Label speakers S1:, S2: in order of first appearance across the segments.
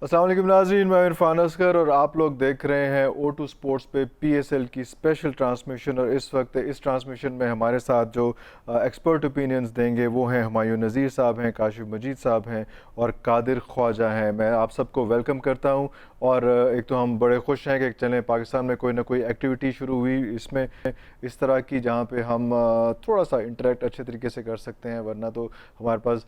S1: अस्सलाम वालेकुम नाज़रीन, मैं इरफान असगर और आप लोग देख रहे हैं O2 स्पोर्ट्स पे PSL की स्पेशल ट्रांसमिशन। और इस वक्त इस ट्रांसमिशन में हमारे साथ जो एक्सपर्ट ओपिनियंस देंगे वो हैं हुमायूं नज़ीर साहब हैं, काशिफ मजीद साहब हैं और कादिर ख्वाजा हैं। मैं आप सबको वेलकम करता हूं। और एक तो हम बड़े खुश हैं कि चलें पाकिस्तान में कोई ना कोई एक्टिविटी शुरू हुई इसमें इस तरह की, जहां पे हम थोड़ा सा इंटरेक्ट अच्छे तरीके से कर सकते हैं, वरना तो हमारे पास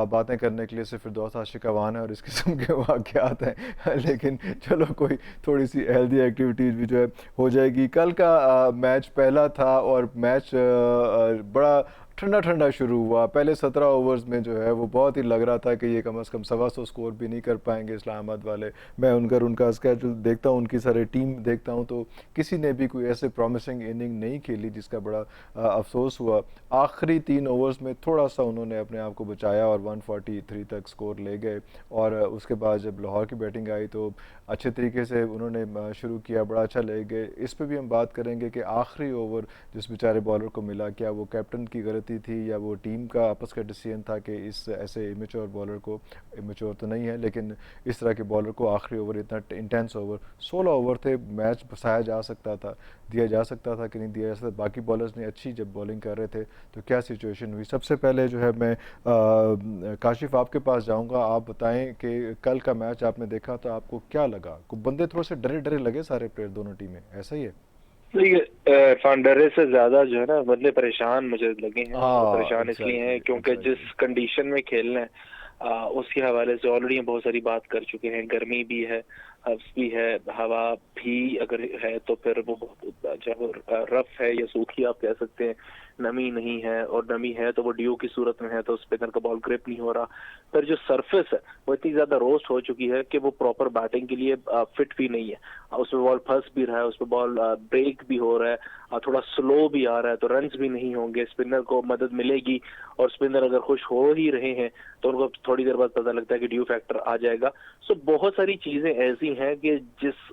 S1: बातें करने के लिए सिर्फ फिरदौस आशिकावान है और इस किस्म के वाक़यात हैं। लेकिन चलो, कोई थोड़ी सी हेल्दी एक्टिविटीज़ भी जो है हो जाएगी। कल का मैच पहला था और मैच बड़ा ठंडा ठंडा शुरू हुआ। पहले 17 ओवर्स में जो है वो बहुत ही लग रहा था कि ये कम से कम 125 स्कोर भी नहीं कर पाएंगे इस्लामाबाद वाले। मैं उनका स्केजूल देखता हूँ, उनकी सारी टीम देखता हूँ, तो किसी ने भी कोई ऐसे प्रॉमिसिंग इनिंग नहीं खेली, जिसका बड़ा अफसोस हुआ। आखिरी 3 ओवर्स में थोड़ा सा उन्होंने अपने आप को बचाया और 143 तक स्कोर ले गए। और उसके बाद जब लाहौर की बैटिंग आई तो अच्छे तरीके से उन्होंने शुरू किया, बड़ा अच्छा ले गए। इस पे भी हम बात करेंगे कि आखिरी ओवर जिस बेचारे बॉलर को मिला, क्या वो कैप्टन की गलती थी या वो टीम का आपस का डिसीजन था कि इस ऐसे इमेच्योर बॉलर को, इमेच्योर तो नहीं है लेकिन इस तरह के बॉलर को आखिरी ओवर, इतना intense over, 16 over the, match बसाया जा सकता था, दिया जा सकता था कि नहीं दिया जा सकता। बाकी बॉलर्स ने अच्छी जब बॉलिंग कर रहे थे तो क्या सिचुएशन हुई। सबसे पहले जो है मैं काशिफ आपके पास जाऊंगा। आप बताएं कि कल का मैच आपने देखा तो आपको क्या लगा। बंदे थोड़े से डरे डरे लगे सारे प्लेयर, दोनों टीमें, ऐसा ही है?
S2: देखिए, इरफान, डरे से ज्यादा जो है ना बंदे परेशान मुझे लगे हैं। और
S1: हाँ,
S2: परेशान इसलिए
S1: एग्जैक्टली
S2: हैं क्योंकि
S1: एग्जैक्टली।
S2: जिस कंडीशन में खेलना है उसके हवाले से ऑलरेडी हम बहुत सारी बात कर चुके हैं। गर्मी भी है, हब्स भी है, हवा भी अगर है तो फिर वो बहुत जब रफ है या सूखी आप कह सकते हैं। नमी नहीं है, और नमी है तो वो ड्यू की सूरत में है, तो स्पिनर का बॉल ग्रिप नहीं हो रहा। फिर जो सरफेस है वो इतनी ज्यादा रोस्ट हो चुकी है कि वो प्रॉपर बैटिंग के लिए फिट भी नहीं है। उसमें बॉल फंस भी रहा है, उसमें बॉल ब्रेक भी हो रहा है, थोड़ा स्लो भी आ रहा है, तो रन्स भी नहीं होंगे। स्पिनर को मदद मिलेगी, और स्पिनर अगर खुश हो ही रहे हैं तो उनको थोड़ी देर बाद पता लगता है कि ड्यू फैक्टर आ जाएगा। सो बहुत सारी चीजें ऐसी हैं कि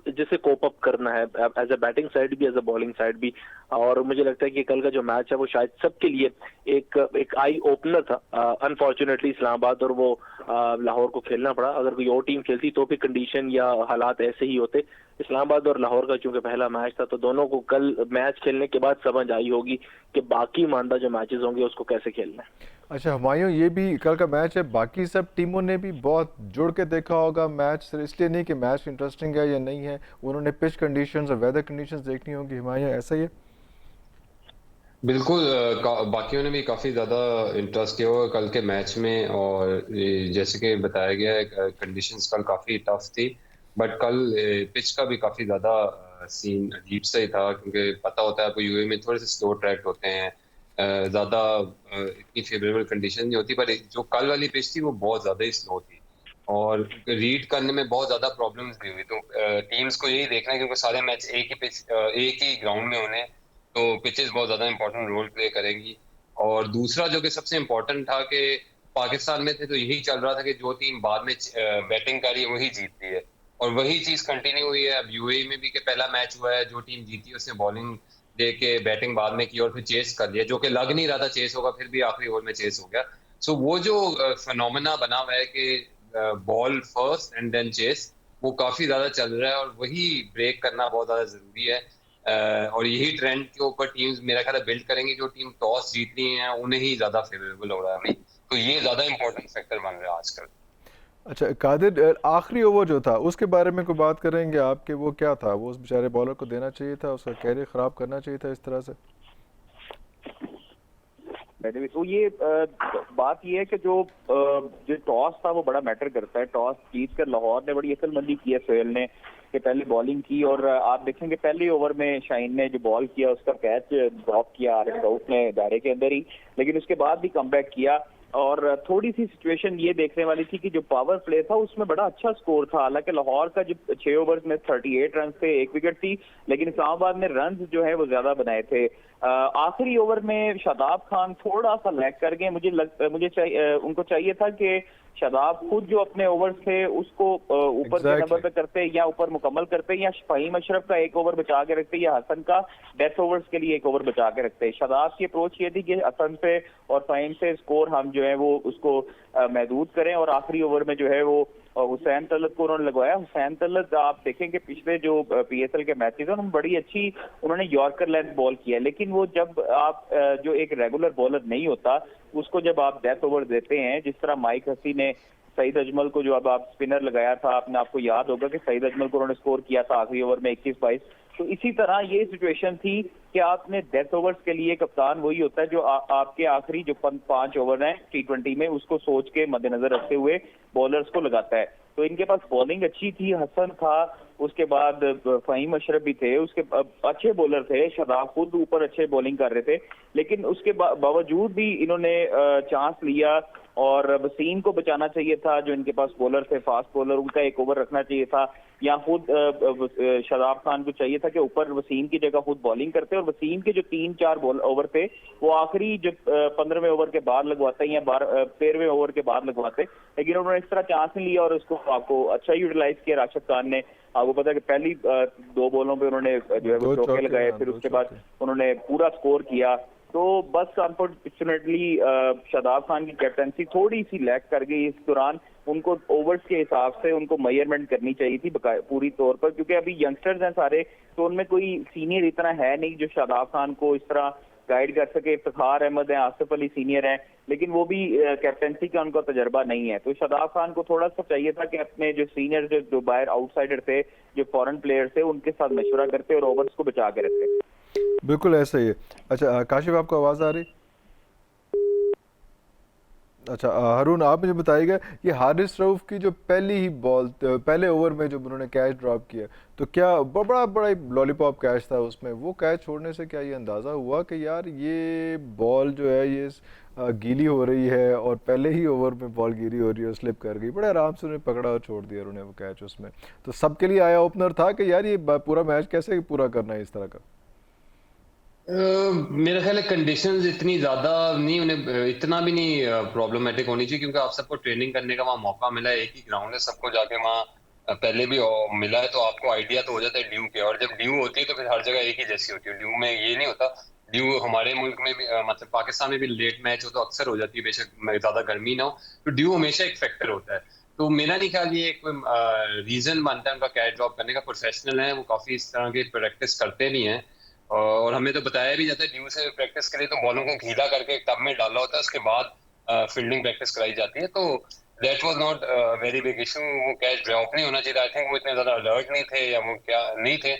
S2: जिसे कोप अप करना है, एज अ बैटिंग साइड भी, एज अ बॉलिंग साइड भी। और मुझे लगता है कि कल का जो मैच है वो शायद सबके लिए एक आई ओपनर था। अनफॉर्चुनेटली इस्लामाबाद और वो लाहौर को खेलना पड़ा। अगर कोई और टीम खेलती तो भी कंडीशन या हालात ऐसे ही होते। इस्लामाबाद और लाहौर का चूंकि पहला मैच था, तो दोनों को कल मैच खेलने के बाद समझ आई होगी कि बाकी मानदा जो मैचेस होंगे उसको कैसे खेलना है।
S1: अच्छा हुमायूं, ये भी कल का मैच है, बाकी सब टीमों ने भी बहुत जुड़ के देखा होगा मैच, सिर्फ इसलिए नहीं कि मैच इंटरेस्टिंग है या नहीं है, उन्होंने पिच कंडीशंस और वेदर कंडीशंस देखनी होगी। हुमायूं, ऐसा ही है?
S3: बिल्कुल। बाकियों ने भी काफ़ी ज़्यादा इंटरेस्ट किया हुआ कल के मैच में। और जैसे कि बताया गया है, कंडीशंस कल काफ़ी टफ थी। बट कल पिच का भी काफ़ी ज़्यादा सीन अजीब सा ही था, क्योंकि पता होता है आपको यूएई में थोड़े से स्लो ट्रैक होते हैं। ज़्यादा इतनी फेवरेबल कंडीशन नहीं होती, पर जो कल वाली पिच थी वो बहुत ज़्यादा ही स्लो थी। और रीड करने में बहुत ज़्यादा प्रॉब्लम्स भी हुई। तो टीम्स को यही देखना है, क्योंकि सारे मैच एक ही ग्राउंड में होने, तो पिचेस बहुत ज्यादा इंपॉर्टेंट रोल प्ले करेंगी। और दूसरा जो कि सबसे इंपॉर्टेंट था कि पाकिस्तान में थे तो यही चल रहा था कि जो टीम बाद में बैटिंग कर रही है वही जीतती है। और वही चीज कंटिन्यू हुई है अब यूएई में भी, कि पहला मैच हुआ है, जो टीम जीती उसने बॉलिंग दे के बैटिंग बाद में की और फिर चेस कर लिया, जो कि लग नहीं रहा था चेस होगा, फिर भी आखिरी ओवर में चेस हो गया। सो वो जो फिनोमेना बना हुआ है कि ball first and then chase, वो काफी ज्यादा चल रहा है, और वही ब्रेक करना बहुत ज्यादा जरूरी है। और यही ट्रेंड के ऊपर टीम्स मेरा ख्याल है बिल्ड करेंगी। जो टीम टॉस जीत रही हैं उन्हें ही ज्यादा फेवरेबल हो रहा है अभी, तो ये ज्यादा इंपॉर्टेंट फैक्टर बन रहा है आजकल।
S1: अच्छा कादिर, आखिरी ओवर जो था उसके बारे में कोई बात करेंगे आपके? वो क्या था, वो उस बेचारे बॉलर को देना चाहिए था, उसका कैरियर ख़राब करना चाहिए था इस तरह से?
S4: मैंने भी तो ये बात ये है कि जो टॉस था वो बड़ा मैटर करता है। टॉस जीत कर लाहौर ने बड़ी अक्लमंदी की है सोहेल ने, कि पहले बॉलिंग की। और आप देखेंगे पहले ओवर में शाहीन ने जो बॉल किया उसका कैच ड्रॉप किया आरिफ रऊफ ने दायरे के अंदर ही, लेकिन उसके बाद भी कमबैक किया। और थोड़ी सी सिचुएशन ये देखने वाली थी कि जो पावर प्ले था उसमें बड़ा अच्छा स्कोर था। हालांकि लाहौर का जो 6 ओवर्स में 38 रन थे, 1 विकेट थी, लेकिन इस्लामाबाद ने रन जो है वो ज्यादा बनाए थे। आखिरी ओवर में शादाब खान थोड़ा सा लैग कर गए। मुझे चाहिए, उनको चाहिए था कि शादाब खुद जो अपने ओवर्स थे उसको ऊपर के नंबर
S1: एग्जैक्टली।
S4: पे करते, या ऊपर मुकम्मल करते, या फहीम अशरफ का 1 ओवर बचा के रखते, या हसन का डेथ ओवर्स के लिए 1 ओवर बचा के रखते। शादाब की अप्रोच ये थी कि हसन से और फहीम से स्कोर हम जो है वो उसको महदूद करें, और आखिरी ओवर में जो है वो और हुसैन तलत को उन्होंने लगवाया। हुसैन तलत आप देखेंगे पिछले जो पीएसएल के मैचेस हैं उन्होंने बड़ी अच्छी उन्होंने यॉर्कर लेंथ बॉल किया, लेकिन वो जब आप जो एक रेगुलर बॉलर नहीं होता उसको जब आप डेथ ओवर देते हैं, जिस तरह माइक हसी ने सईद अजमल को जो अब आप स्पिनर लगाया था, आपने आपको याद होगा कि सईद अजमल को उन्होंने स्कोर किया था आखिरी ओवर में 21-22, तो इसी तरह ये सिचुएशन थी कि आपने डेथ ओवर्स के लिए कप्तान वही होता है जो आपके आखिरी जो 5 ओवर हैं T20 में उसको सोच के मद्देनजर रखते हुए बॉलर्स को लगाता है। तो इनके पास बॉलिंग अच्छी थी, हसन था, उसके बाद फहीम अशरफ भी थे, उसके अच्छे बॉलर थे, शादाब खुद ऊपर अच्छे बॉलिंग कर रहे थे, लेकिन उसके बावजूद भी इन्होंने चांस लिया और वसीम को बचाना चाहिए था जो इनके पास बॉलर थे, फास्ट बॉलर, उनका एक ओवर रखना चाहिए था, या खुद शादाब खान को चाहिए था कि ऊपर वसीम की जगह खुद बॉलिंग करते, और वसीम के जो 3-4 ओवर थे वो आखिरी जो 15वें ओवर के बाद लगवाते या 13वें ओवर के बाद लगवाते, लेकिन उन्होंने इस तरह चांस नहीं लिया और उसको आपको अच्छा यूटिलाइज किया राशिद खान ने। आपको पता है कि पहली 2 बॉलों पे उन्होंने जो है वो चौके लगाए, फिर उसके बाद उन्होंने पूरा स्कोर किया। तो बस अनफॉर्चुनेटली शादाब खान की कैप्टनसी थोड़ी सी लैक कर गई इस दौरान, उनको ओवर्स के हिसाब से उनको मेजरमेंट करनी चाहिए थी पूरी तौर पर, क्योंकि अभी यंगस्टर्स हैं सारे, तो उनमें कोई सीनियर इतना है नहीं जो शादाब खान को इस तरह गाइड कर सके। इफ्तिखार अहमद है, आसिफ अली सीनियर है, लेकिन वो भी कैप्टनसी का उनका तजर्बा नहीं है, तो शादाब खान को थोड़ा सा चाहिए था कि अपने जो सीनियर जो बाहर आउटसाइडर थे, जो फॉरेन प्लेयर थे, उनके साथ मशवरा करते और ओवर्स को बचा के रखते।
S1: बिल्कुल ऐसा ही है। अच्छा काशिफ, आपको आवाज़ आ रही? अच्छा हारून, आप मुझे बताइएगा ये हारिस रऊफ की जो पहली ही बॉल पहले ओवर में जो उन्होंने कैच ड्रॉप किया, तो क्या बड़ा बड़ा लॉलीपॉप कैच था उसमें, वो कैच छोड़ने से क्या ये अंदाज़ा हुआ कि यार ये बॉल जो है ये गीली हो रही है और पहले ही ओवर में बॉल गीली हो रही है, स्लिप कर गई, बड़े आराम से उन्हें पकड़ा और छोड़ दिया उन्होंने वो कैच उसमें, तो सबके लिए आया ओपनर था कि यार ये पूरा मैच कैसे पूरा करना है इस तरह का?
S3: मेरा ख्याल है कंडीशंस इतनी ज्यादा नहीं, उन्हें इतना भी नहीं प्रॉब्लमेटिक होनी चाहिए, क्योंकि आप सबको ट्रेनिंग करने का वहाँ मौका मिला है, एक ही ग्राउंड है, सबको जाके वहाँ पहले भी मिला है, तो आपको आइडिया तो हो जाता है ड्यू के, और जब ड्यू होती है तो फिर हर जगह एक ही जैसी होती है, ड्यू में ये नहीं होता। ड्यू हमारे मुल्क में भी मतलब पाकिस्तान में भी लेट मैच हो तो अक्सर हो जाती है, बेशक ज्यादा गर्मी ना हो, तो ड्यू हमेशा एक फैक्टर होता है। तो मेरा नहीं ख्याल ये कोई रीजन बनता है उनका कैच ड्रॉप करने का। प्रोफेशनल है वो, काफी इस तरह की प्रैक्टिस करते नहीं है, और हमें तो बताया भी जाता है ड्यू से प्रैक्टिस के लिए तो बॉलों को गीला करके एक टब में डाला होता है, उसके बाद फील्डिंग प्रैक्टिस कराई जाती है, तो that was not very big issue. वो कैच ड्रॉप नहीं होना चाहिए, आई थिंक वो इतने ज्यादा अलर्ट नहीं थे या वो क्या नहीं थे,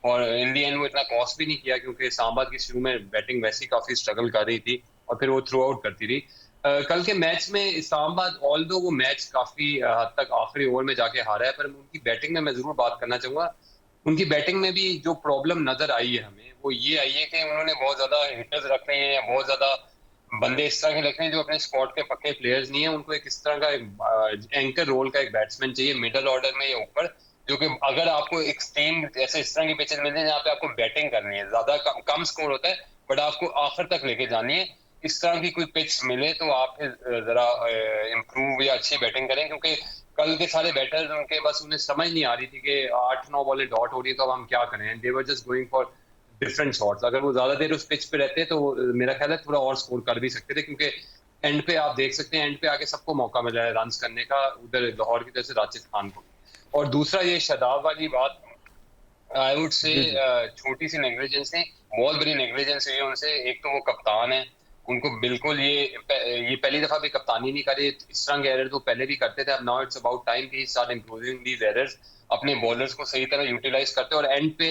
S3: और इन दी एंड वो इतना कॉस्ट भी नहीं किया, क्योंकि इस्लामाबाद की शुरू में बैटिंग वैसे ही काफी स्ट्रगल कर रही थी और फिर वो थ्रू आउट करती रही। कल के मैच में इस्लामाबाद ऑल्दो वो मैच काफी हद तक आखिरी ओवर में जाके हारा है, पर उनकी बैटिंग में मैं जरूर बात करना चाहूंगा। उनकी बैटिंग में भी जो प्रॉब्लम नजर आई है हमें, वो ये आई है कि उन्होंने बहुत ज्यादा हिटर्स रख रहे हैं या बहुत ज्यादा बंदे इस तरह के रख रहे हैं जो अपने स्पॉट के पक्के प्लेयर्स नहीं है। उनको एक इस तरह का एंकर रोल का एक बैट्समैन चाहिए मिडल ऑर्डर में या ऊपर, जो कि अगर आपको एक टीम ऐसे इस तरह की पिचेस मिल जाए जहाँ पे आपको बैटिंग करनी है, ज्यादा कम स्कोर होता है बट आपको आखिर तक लेके जानी है, इस तरह की कोई पिच मिले तो आप फिर जरा इम्प्रूव या अच्छी बैटिंग करें, क्योंकि कल के सारे बैटर्स उनके बस उन्हें समझ नहीं आ रही थी कि 8-9 बॉलें डॉट हो रही है तो अब हम क्या करें, they were just going for different shots. अगर वो ज्यादा देर उस पिच पे रहते तो मेरा ख्याल है थोड़ा और स्कोर कर भी सकते थे, क्योंकि एंड पे आप देख सकते हैं एंड पे आके सबको मौका मिला है रन करने का, उधर लाहौर की तरफ से राशिद खान को। और दूसरा ये शादाब वाली बात, आई वुड से छोटी सी नेग्लिजेंस नहीं, बहुत बड़ी नेग्लिजेंस हुई है उनसे। एक तो वो कप्तान है, उनको बिल्कुल ये पहली दफा भी कप्तानी नहीं करे, इस तरह के एरर तो पहले भी करते थे, अब नाउ इट्स अबाउट टाइम कि स्टार्ट इंप्रूविंग दीज एरर्स, अपने बॉलर्स को सही तरह यूटिलाइज करते और एंड पे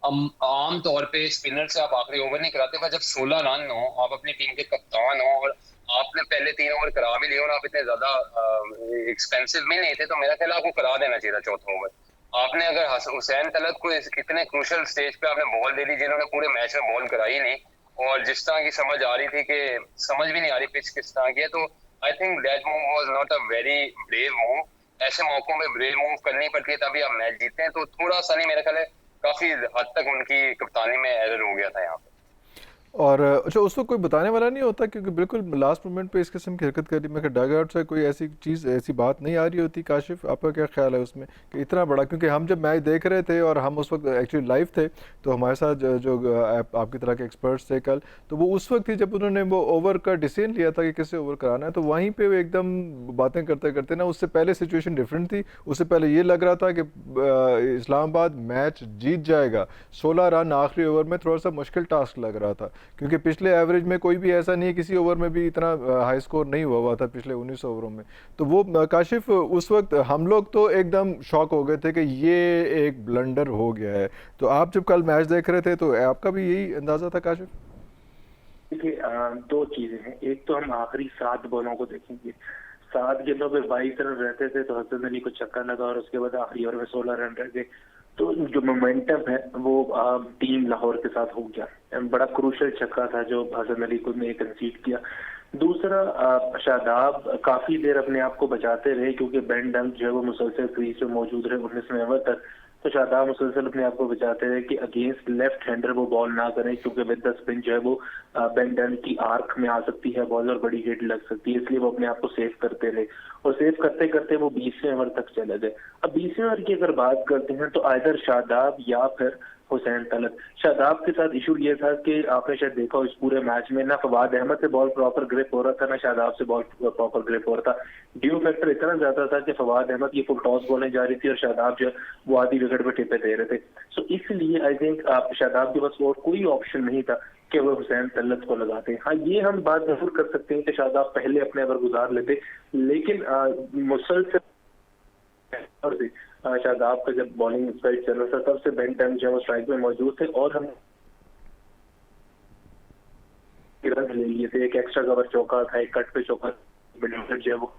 S3: आम तौर पे स्पिनर से आप आखिरी ओवर नहीं कराते, पर जब 16 रन हो, आप अपनी टीम के कप्तान हो और आपने पहले 3 ओवर करा भी लिए और आप इतने ज्यादा एक्सपेंसिव भी नहीं थे, तो मेरा ख्याल आपको करा देना चाहिए था चौथा ओवर। आपने अगर हुसैन तलत को इतने क्रूशल स्टेज पे आपने बॉल दे दी जिन्होंने पूरे मैच में बॉल कराई नहीं, और जिस तरह की समझ आ रही थी कि समझ भी नहीं आ रही पिच किस तरह की है, तो I think that move was not a very brave move. ऐसे मौकों में ब्रेव मूव करनी पड़ती है तभी आप मैच जीतते हैं, तो थोड़ा सा नहीं, मेरा ख्याल है काफी हद तक उनकी कप्तानी में एरर हो गया था यहाँ पे।
S1: और अच्छा, उस वक्त कोई बताने वाला नहीं होता, क्योंकि बिल्कुल लास्ट मोमेंट पे इस किस्म की हरकत करी, मैं डग आउट से कोई ऐसी चीज़, ऐसी बात नहीं आ रही होती। काशिफ, आपका क्या ख्याल है उसमें कि इतना बड़ा, क्योंकि हम जब मैच देख रहे थे और हम उस वक्त एक्चुअली लाइव थे, तो हमारे साथ जो आपकी तरह के एक्सपर्ट्स थे कल, तो वो उस वक्त ही जब उन्होंने वो ओवर का डिसीजन लिया था कि किससे ओवर कराना है, तो वहीं पर वो एकदम बातें करते करते ना, उससे पहले सिचुएशन डिफरेंट थी। उससे पहले ये लग रहा था कि इस्लामाबाद मैच जीत जाएगा। 16 रन आखिरी ओवर में थोड़ा सा मुश्किल टास्क लग रहा था, क्योंकि पिछले एवरेज में कोई भी ऐसा नहीं है, किसी ओवर में भी इतना हाई स्कोर नहीं हुआ था पिछले 19 ओवरों में। तो वो काशिफ, उस वक्त हम लोग तो एकदम शॉक हो गए थे कि ये एक ब्लंडर हो गया है। तो आप जब कल मैच देख रहे थे तो आपका भी यही अंदाज़ा था काशिफ?
S2: देखिए, दो चीजें हैं। एक तो हम आखिरी 7 बॉलों को देखेंगे। 7 गेंदों पे 22 रन रहते थे, तो हसन अली को छक्का लगा और उसके बाद आखिरी ओवर में 16 रन रह गए। तो जो मोमेंटम है वो टीम लाहौर के साथ हो गया। बड़ा क्रूशल छक्का था जो हसन अली को ने कंसीड किया। दूसरा, शादाब काफी देर अपने आप को बचाते रहे, क्योंकि बेन डंक जो है वो मुसलसल क्रीज में मौजूद रहे 19वें ओवर तक। तो शादाब मुसलसल अपने आप को बचाते रहे कि अगेंस्ट लेफ्ट हैंडर वो बॉल ना करें, क्योंकि विद द स्पिन जो है वो बेन डंक की आर्क में आ सकती है बॉल और बड़ी हिट लग सकती है, इसलिए वो अपने आप को सेव करते रहे। और सेव करते करते वो 20वें ओवर तक चले गए। अब 20वें ओवर की अगर बात करते हैं तो आइदर शादाब या फिर हुसैन तलत। शादाब के साथ इशू ये था कि आपने शायद देखा हो इस पूरे मैच में ना फवाद अहमद से बॉल प्रॉपर ग्रिप हो रहा था, ना शादाब से बॉल प्रॉपर ग्रिप हो रहा था। ड्यू फैक्टर इतना ज्यादा था कि फवाद अहमद की फुल टॉस बॉलें जा रही थी और शादाब जो वो आधी विकेट पे टिपे दे रहे थे। सो इसलिए आई थिंक शादाब के पास और कोई ऑप्शन नहीं था कि वो हुसैन तलत को लगाते। हाँ, ये हम बात जरूर कर सकते हैं कि शादाब पहले अपने ओवर गुजार लेते, लेकिन मुसलसल और शादाब का जब बॉलिंग स्पेल चल रहा था तब से बेन डंक जो है वो स्ट्राइक में मौजूद थे और हम रन ले लिए थे। एक एक्स्ट्रा कवर चौका था, एक कट पे चौका जो है वो,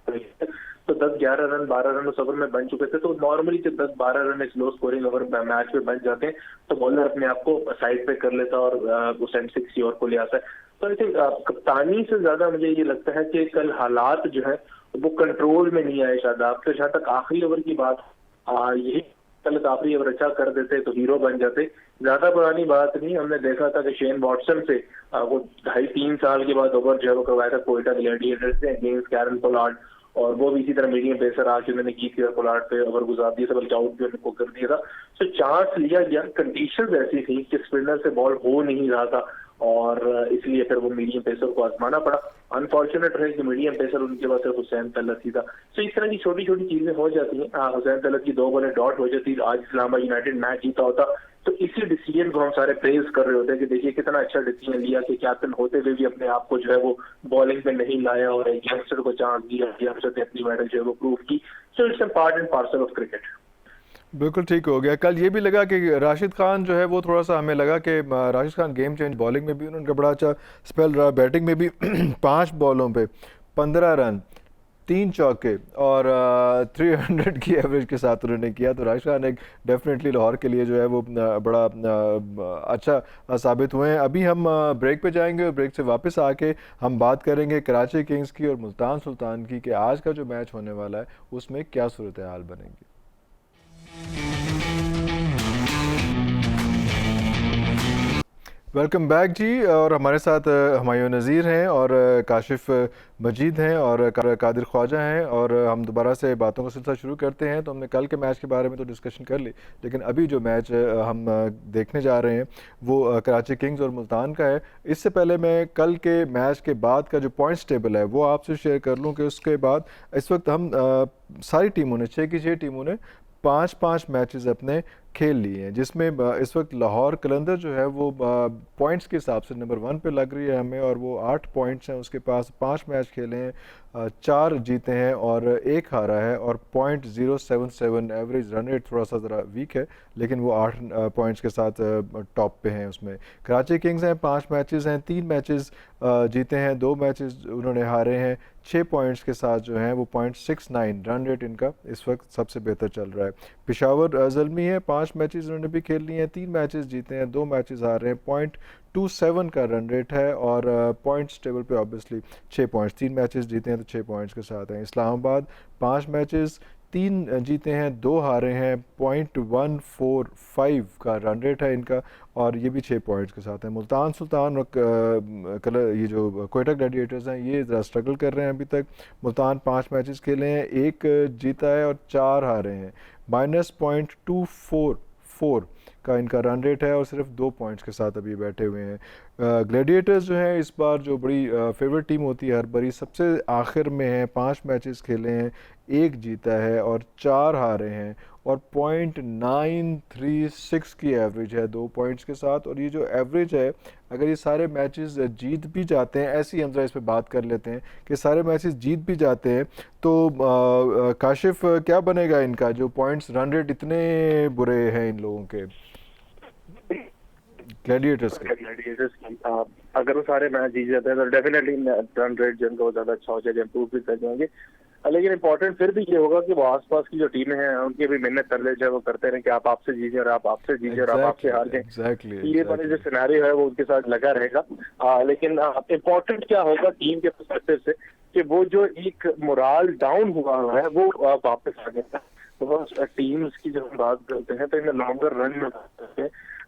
S2: तो 10-11 रन 12 रन उस ओवर में बन चुके थे। तो नॉर्मली जब 10-12 रन एक लो स्कोरिंग ओवर मैच में बन जाते हैं तो बॉलर अपने आप को साइड पे कर लेता और उस एंड 6 ओवर को ले आता है। तो आई थिंक कप्तानी से ज्यादा मुझे ये लगता है कि कल हालात जो है वो कंट्रोल में नहीं आए शादाब के। जहाँ तक आखिरी ओवर की बात, यही कल आखिरी ओवर अच्छा कर देते तो हीरो बन जाते। ज्यादा पुरानी बात नहीं, हमने देखा था कि शेन वॉटसन से वो 2.5-3 साल के बाद ओवर जो है वो करवाया था कोयटा ग्लैडिएटर्स से अगेंस्ट कैरन पोलार्ड, और वो भी इसी तरह मीडियम पेसर आके उन्होंने की थी और पोलार्ड पे ओवर गुजार दिया था, बल्कि आउट भी उनको कर दिया था। सो चांस लिया गया, कंडीशंस ऐसी थी कि स्पिनर से बॉल हो नहीं रहा था और इसलिए फिर वो मीडियम पेसर को आजमाना पड़ा। अनफॉर्चुनेट रहे कि मीडियम पेसर उनके पास सिर्फ हुसैन तलत ही था। तो इस तरह की छोटी छोटी चीजें हो जाती हैं। हुसैन तलत की 2 बॉलें डॉट हो जाती, आज इस्लामाबाद यूनाइटेड मैच जीता होता। तो इसी डिसीजन को हम सारे प्रेज कर रहे होते हैं कि देखिए कितना अच्छा डिसीजन लिया कि कैप्टन होते हुए भी अपने आप को जो है वो बॉलिंग पे नहीं लाया और एक यंगस्टर को चांस दिया, यंगस्टर ने अपनी मेडल जो है वो प्रूव की। So it's a part and parcel of cricket.
S1: बिल्कुल ठीक हो गया। कल ये भी लगा कि राशिद खान जो है वो थोड़ा सा, हमें लगा कि Rashid Khan game change, bowling में भी उनका बड़ा अच्छा स्पेल रहा, बैटिंग में भी 5 बॉलों पे 15 रन 3 चौके और 300 की एवरेज के साथ उन्होंने किया। तो राशिद खान एक डेफिनेटली लाहौर के लिए जो है वो बड़ा अच्छा साबित हुए हैं। अभी हम ब्रेक पे जाएंगे और ब्रेक से वापस आके हम बात करेंगे कराची किंग्स की और मुल्तान सुल्तान की, कि आज का जो मैच होने वाला है उसमें क्या सूरत हाल बनेगी। वेलकम बैक जी। और हमारे साथ हुमायूं नज़ीर हैं और काशिफ मजीद हैं और कादिर ख्वाजा हैं, और हम दोबारा से बातों का सिलसिला शुरू करते हैं। तो हमने कल के मैच के बारे में तो डिस्कशन कर ली, लेकिन अभी जो मैच हम देखने जा रहे हैं वो कराची किंग्स और मुल्तान का है। इससे पहले मैं कल के मैच के बाद का जो पॉइंट्स टेबल है वो आपसे शेयर कर लूँ कि उसके बाद इस वक्त हम सारी टीमों ने 6 की 6 टीमों ने 5-5 मैचेस अपने खेल लिए हैं, जिसमें इस वक्त लाहौर कलंदर जो है वो पॉइंट्स के हिसाब से नंबर 1 पे लग रही है हमें, और वो 8 पॉइंट्स हैं उसके पास। 5 मैच खेले हैं, 4 जीते हैं और 1 हारा है, और .077 एवरेज रन रेट थोड़ा सा ज़रा वीक है, लेकिन वो 8 पॉइंट्स के साथ टॉप पे हैं उसमें। कराची किंग्स हैं, 5 मैचेस हैं, 3 मैचेस जीते हैं, 2 मैचेस उन्होंने हारे हैं, 6 पॉइंट्स के साथ जो हैं वो .69 रन रेट इनका इस वक्त सबसे बेहतर चल रहा है। पेशावर ज़ल्मी है, 5 मैचेस उन्होंने भी खेल लिए हैं, 3 मैचेस जीते हैं, 2 मैचेस हारे हैं, .27 का रन रेट है, और पॉइंट्स टेबल पे ऑब्वियसली 6 पॉइंट्स, 3 मैचेस जीते हैं तो 6 पॉइंट्स के साथ हैं। इस्लामाबाद 5 मैचेस 3 जीते हैं, 2 हारे हैं, 0.145 का रन रेट है इनका, और ये भी 6 पॉइंट्स के साथ है। मुल्तान सुल्तान और कलर ये जो क्वेटा ग्लैडिएटर्स हैं ये ज़रा स्ट्रगल कर रहे हैं अभी तक। मुल्तान 5 मैचेस खेले हैं, 1 जीता है और 4 हारे हैं, -0.244 का इनका रन रेट है और सिर्फ 2 पॉइंट्स के साथ अभी बैठे हुए हैं। ग्लैडिएटर्स जो हैं इस बार जो बड़ी फेवरेट टीम होती है हर बारी, सबसे आखिर में है, 5 मैचेस खेले हैं, 1 जीता है और 4 हारे हैं, और 0.936 की एवरेज है 2 पॉइंट्स के साथ। और ये जो एवरेज है, अगर ये सारे मैचेस जीत भी जाते हैं, ऐसी हम जरा इस पे बात कर लेते हैं कि सारे मैचेस जीत भी जाते हैं तो काशिफ क्या बनेगा इनका, जो पॉइंट्स रन रेट इतने बुरे हैं इन लोगों के ग्लैडिएटर्स के?
S5: अगर वो सारे मैच जीत जाते हैं तो डेफिनेटली रन रेट जो उनका वो ज्यादा अच्छा हो जाएगा, इम्प्रूव भी कर जाएंगे। लेकिन इंपॉर्टेंट फिर भी ये होगा कि वो आसपास की जो टीमें हैं उनकी भी मेहनत कर ले, वो करते रहे कि आप आपसे जीजिए और आप आपसे जीजिए और आप आपसे हार जाए। ये वाले जो सिनेरियो है वो उनके साथ लगा रहेगा। लेकिन इम्पोर्टेंट क्या होगा टीम के पर्सपेक्टिव से कि वो जो एक मोराल डाउन हुआ है वो वापस आ जाएगा। तो टीम्स की जब हम बात करते हैं तो इन लॉन्गर रन में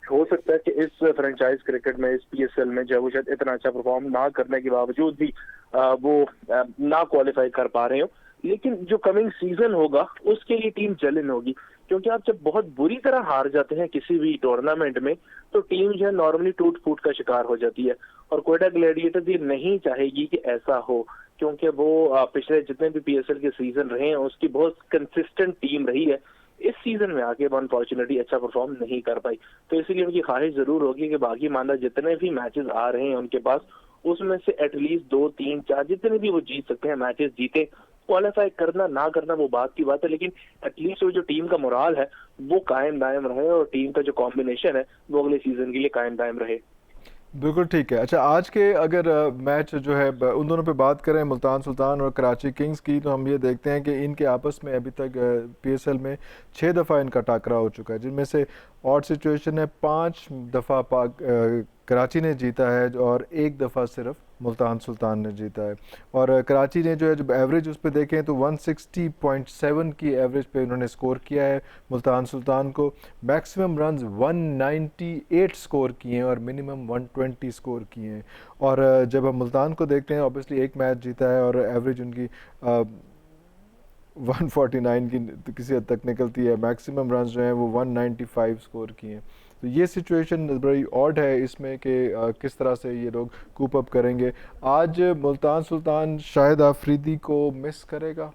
S5: हो सकता है कि इस फ्रेंचाइज क्रिकेट में, इस पीएसएल में जो वो शायद इतना अच्छा परफॉर्म ना करने के बावजूद भी वो ना क्वालिफाई कर पा रहे हो, लेकिन जो कमिंग सीजन होगा उसके लिए टीम जलन होगी। क्योंकि आप जब बहुत बुरी तरह हार जाते हैं किसी भी टूर्नामेंट में तो टीम जो है नॉर्मली टूट फूट का शिकार हो जाती है, और क्वेटा ग्लैडिएटर्स ये नहीं चाहेगी कि ऐसा हो, क्योंकि वो पिछले जितने भी पीएसएल के सीजन रहे हैं उसकी बहुत कंसिस्टेंट टीम रही है। इस सीजन में आके अनफॉर्चुनेटली अच्छा परफॉर्म नहीं कर पाई, तो इसीलिए उनकी ख्वाहिश जरूर होगी कि बाकी माना जितने भी मैचेस आ रहे हैं उनके पास, उसमें से एटलीस्ट 2, 3, 4 जितने भी वो जीत सकते हैं मैचेस जीते। क्वालिफाई करना ना करना वो बात की बात है, लेकिन एटलीस्ट वो जो टीम का मोराल है वो कायम दायम रहे और टीम का जो कॉम्बिनेशन है वो अगले सीजन के लिए कायम दायम रहे।
S1: बिल्कुल ठीक है। अच्छा, आज के अगर मैच जो है उन दोनों पे बात करें, मुल्तान सुल्तान और कराची किंग्स की, तो हम ये देखते हैं कि इनके आपस में अभी तक पीएसएल में 6 दफ़ा इनका टाकरा हो चुका है, जिनमें से ऑड सिचुएशन है 5 दफ़ा कराची ने जीता है और 1 दफ़ा सिर्फ मुल्तान सुल्तान ने जीता है। और कराची ने जो है जब एवरेज उस पर देखें तो 160.7 की एवरेज पे उन्होंने स्कोर किया है। मुल्तान सुल्तान को मैक्सिमम रन्स 198 स्कोर किए हैं और मिनिमम 120 स्कोर किए हैं। और जब हम मुल्तान को देखते हैं, ऑब्वियसली 1 मैच जीता है और एवरेज उनकी 149 की तो किसी हद तक निकलती है, मैक्सिमम रन्स जो हैं वो 195 स्कोर किए हैं। तो ये सिचुएशन बड़ी ऑड है इसमें कि किस तरह से ये लोग कूप अप करेंगे। आज मुल्तान सुल्तान शाहिद आफरीदी को मिस करेगा?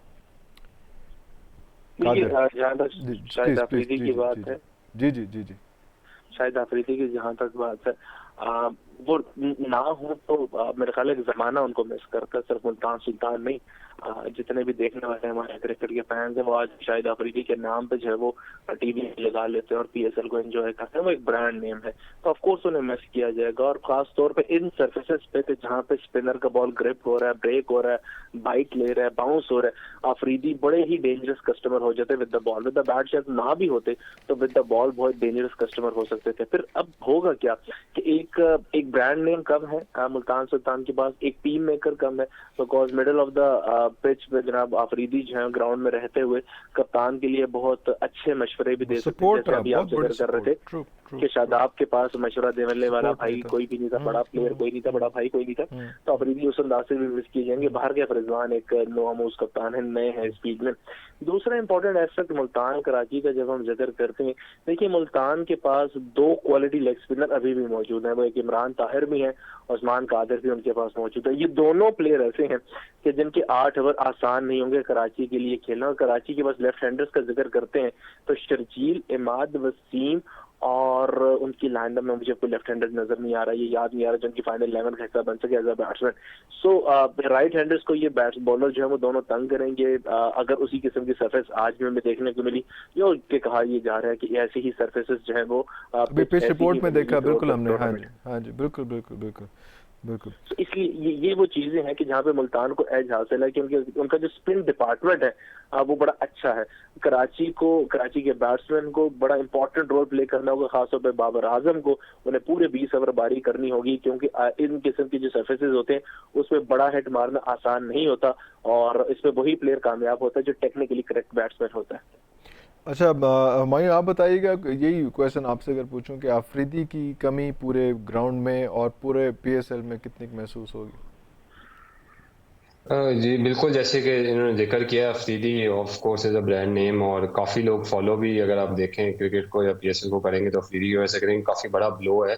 S5: शाहिद आफरीदी की बात है,
S1: जी जी जी जी,
S5: शाहिद आफरीदी की जहाँ तक बात है वो ना हो तो मेरे ख्याल है जमाना उनको मिस करता है, सिर्फ मुल्तान सुल्तान नहीं, जितने भी देखने वाले हमारे क्रिकेट के फैंस हैं वो आज शाहिद आफरीदी के नाम पे जो है वो टीवी लगा लेते हैं और पीएसएल को एंजॉय करते हैं। वो एक ब्रांड नेम है, तो ऑफ कोर्स उन्हें मिस किया जाएगा। और खास तौर पे इन सर्फेसेस पे जहाँ पे स्पिनर का बॉल ग्रिप हो रहा है, ब्रेक हो रहा है, बाइट ले रहा है, बाउंस हो रहा है, आफरीदी बड़े ही डेंजरस कस्टमर हो जाते with the ball. With the bat शायद ना भी होते तो विद द बॉल बहुत डेंजरस कस्टमर हो सकते थे। फिर अब होगा क्या कि एक ब्रांड नेम कम है मुल्तान सुल्तान के पास, एक टीम मेकर कम है, because middle of the pitch पे जनाब आफरीदी जो है ग्राउंड में रहते हुए कप्तान के लिए बहुत अच्छे मशवरे भी दे सकते हैं, जैसे अभी आप जिक्र कर रहे थे कि शादाब के पास मशवरा देने वाला भाई कोई भी नहीं था, बड़ा प्लेयर कोई नहीं था, बड़ा भाई कोई नहीं था, तो आफरीदी उस अंदाज से भी मिस किए जाएंगे। बाहर के रिजवान एक नोआमूज कप्तान है, नए हैं स्पीड में। दूसरा इंपॉर्टेंट एस्पेक्ट मुल्तान कराची का जब हम जिक्र करते हैं, देखिए मुल्तान के पास 2 क्वालिटी लेग स्पिनर अभी भी मौजूद है, वो एक इमरान ताहिर भी है, उस्मान कादिर भी उनके पास मौजूद है। ये दोनों प्लेयर ऐसे हैं कि जिनके 8 ओवर आसान नहीं होंगे कराची के लिए खेलना। और कराची के पास लेफ्ट हैंडर्स का जिक्र करते हैं तो शर्जील, इमाद वसीम और उनकी लाइनअप में मुझे कोई लेफ्ट हैंडर नजर नहीं आ रहा, ये याद नहीं आ रहा जिनकी फाइनल 11 का हिस्सा बन सके as a batsman. So right handers को ये बैट्स बॉलर जो है वो दोनों तंग करेंगे। अगर उसी किस्म की सरफेस आज भी हमें देखने को मिली, जो कि कहा ये जा रहा है कि ऐसी ही सरफेसेस जो है वो
S1: पिच रिपोर्ट में देखा, बिल्कुल हमने, हाँ जी बिल्कुल बिल्कुल बिल्कुल। बिल्कुल।
S5: तो इसलिए ये वो चीजें हैं कि जहाँ पे मुल्तान को एज हासिल है कि उनका जो स्पिन डिपार्टमेंट है वो बड़ा अच्छा है। कराची के बैट्समैन को बड़ा इंपॉर्टेंट रोल प्ले करना होगा, खासतौर पे बाबर आजम को उन्हें पूरे 20 ओवर बारी करनी होगी, क्योंकि इन किस्म की जो सर्फेसेज होते हैं उसमें बड़ा हिट मारना आसान नहीं होता, और इसमें वही प्लेयर कामयाब होता है जो टेक्निकली करेक्ट बैट्समैन होता है।
S1: अच्छा, हुमायूं आप बताइएगा, यही क्वेश्चन आपसे अगर पूछूं कि अफरीदी की कमी पूरे ग्राउंड में और पूरे पीएसएल में कितनी महसूस होगी?
S3: जी बिल्कुल, जैसे कि इन्होंने जिक्र किया, Afridi of course as a brand name, और काफ़ी लोग फॉलो भी अगर आप देखें क्रिकेट को या पीएसएल को करेंगे तो अफरीदी की वजह से करेंगे, काफ़ी बड़ा ब्लो है।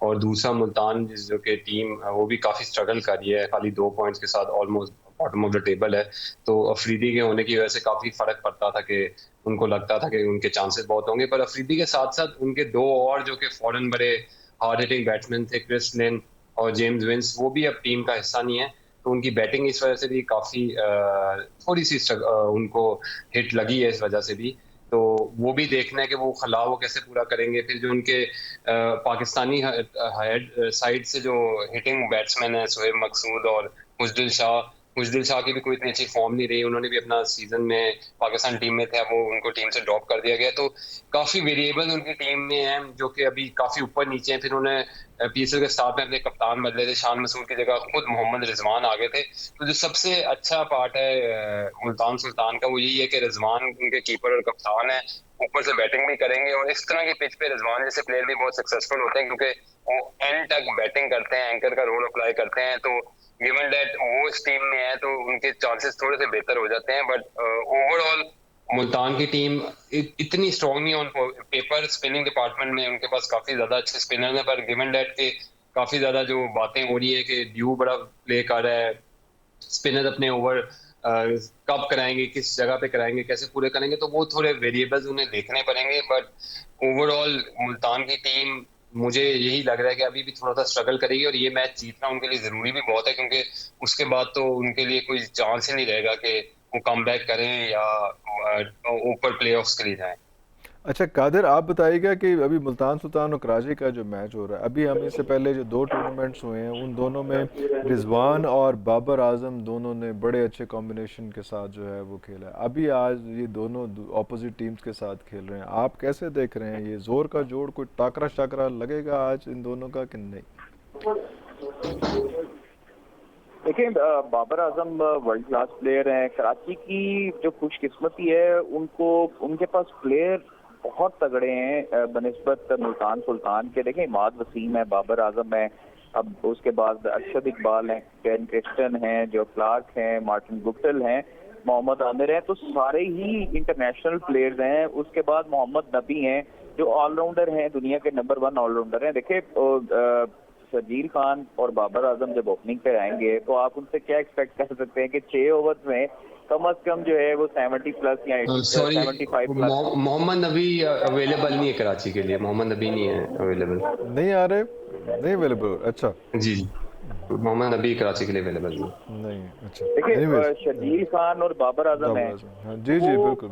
S3: और दूसरा मुल्तान जो कि टीम वो भी काफ़ी स्ट्रगल कर रही है, खाली 2 पॉइंट्स के साथ almost bottom of the table है। तो अफरीदी के होने की वजह से काफ़ी फ़र्क पड़ता था कि उनको लगता था कि उनके चांसेस बहुत होंगे, पर अफरीदी के साथ साथ उनके 2 और जो कि फॉरन बड़े हार्ड हिटिंग बैट्समैन थे, क्रिस लिन और जेम्स विंस, वो भी अब टीम का हिस्सा नहीं है। तो उनकी बैटिंग इस वजह से भी काफ़ी थोड़ी सी उनको हिट लगी है इस वजह से भी। तो वो भी देखना है कि वो खला वो कैसे पूरा करेंगे। फिर जो उनके पाकिस्तानी हेड साइड से जो हिटिंग बैट्समैन है, शोएब मकसूद और मुजदिल शाह की भी कोई इतनी अच्छी फॉर्म नहीं रही। उन्होंने भी अपना सीजन में पाकिस्तान टीम में थे, अब वो उनको टीम से ड्रॉप कर दिया गया। तो काफ़ी वेरिएबल उनकी टीम में हैं जो कि अभी काफ़ी ऊपर नीचे हैं। फिर उन्होंने पीएसएल के स्टार्ट में अपने कप्तान बदले थे, शान मसूद की जगह खुद मोहम्मद रिजवान आ गए थे। तो जो सबसे अच्छा पार्ट है मुल्तान सुल्तान का, वो यही है कि रिजवान उनके कीपर और कप्तान है, ऊपर से बैटिंग भी करेंगे। और इस तरह की पिच पे रिजवान जैसे प्लेयर भी बहुत सक्सेसफुल होते हैं, क्योंकि वो एंड तक बैटिंग करते हैं, एंकर का रोल अप्लाई करते हैं। तो गिवन दैट वो इस टीम में है तो उनके चांसेस थोड़े से बेहतर हो जाते हैं। बट ओवरऑल मुल्तान की टीम इतनी स्ट्रॉन्ग नहीं ऑन पेपर। स्पिनिंग डिपार्टमेंट में उनके पास काफी ज्यादा अच्छे स्पिनर हैं, पर गिवन दैट के काफी ज्यादा जो बातें हो रही है कि ड्यू बड़ा प्ले कर रहा है, स्पिनर अपने ओवर कब कराएंगे, किस जगह पे कराएंगे, कैसे पूरे करेंगे, तो वो थोड़े वेरिएबल्स उन्हें देखने पड़ेंगे। बट ओवरऑल मुल्तान की टीम, मुझे यही लग रहा है कि अभी भी थोड़ा सा स्ट्रगल करेगी, और ये मैच जीतना उनके लिए जरूरी भी बहुत है, क्योंकि उसके बाद तो उनके लिए कोई चांस ही नहीं रहेगा कि वो कम बैक करें या ऊपर प्लेऑफ्स के लिए जाएं।
S1: अच्छा कादिर, आप बताइएगा कि अभी मुल्तान सुल्तान और कराची का जो मैच हो रहा है, अभी हम इससे पहले जो 2 टूर्नामेंट्स हुए हैं उन दोनों में रिजवान और बाबर आजम दोनों ने बड़े अच्छे कॉम्बिनेशन के साथ जो है वो खेला है। अभी आज ये दोनों ऑपोजिट टीम्स के साथ खेल रहे हैं, आप कैसे देख रहे हैं? ये जोर का जोड़, कोई टाकरा शाकरा लगेगा आज इन दोनों का कि नहीं?
S4: देखिए, Babar Azam world class player हैं। कराची की जो खुशकिस्मती है, उनके पास प्लेयर बहुत तगड़े हैं बनिस्बत मुल्तान सुल्तान के। देखें, इमाद वसीम है, बाबर आजम है, अब उसके बाद अरशद इकबाल हैं, केन क्रिस्टन हैं, जो क्लार्क हैं, मार्टिन गुप्टिल हैं, मोहम्मद आमिर हैं, तो सारे ही इंटरनेशनल प्लेयर्स हैं। उसके बाद मोहम्मद नबी हैं जो ऑलराउंडर हैं, दुनिया के नंबर 1 ऑलराउंडर हैं। देखिए, शर्जील खान और बाबर आजम जब ओपनिंग पे आएंगे तो आप उनसे क्या एक्सपेक्ट कर सकते हैं कि 6 ओवर्स में कम से कम जो है वो 70 प्लस या 75 प्लस।
S3: मोहम्मद नबी अवेलेबल नहीं है कराची के लिए, मोहम्मद नबी नहीं है अवेलेबल,
S1: नहीं आ रहे, नहीं अवेलेबल। अच्छा
S3: जी मोहम्मद नबी कराची के लिए अवेलेबल
S1: नहीं। अच्छा,
S4: देखिए, शर्जील खान और बाबर आजम है,
S1: जी जी बिल्कुल,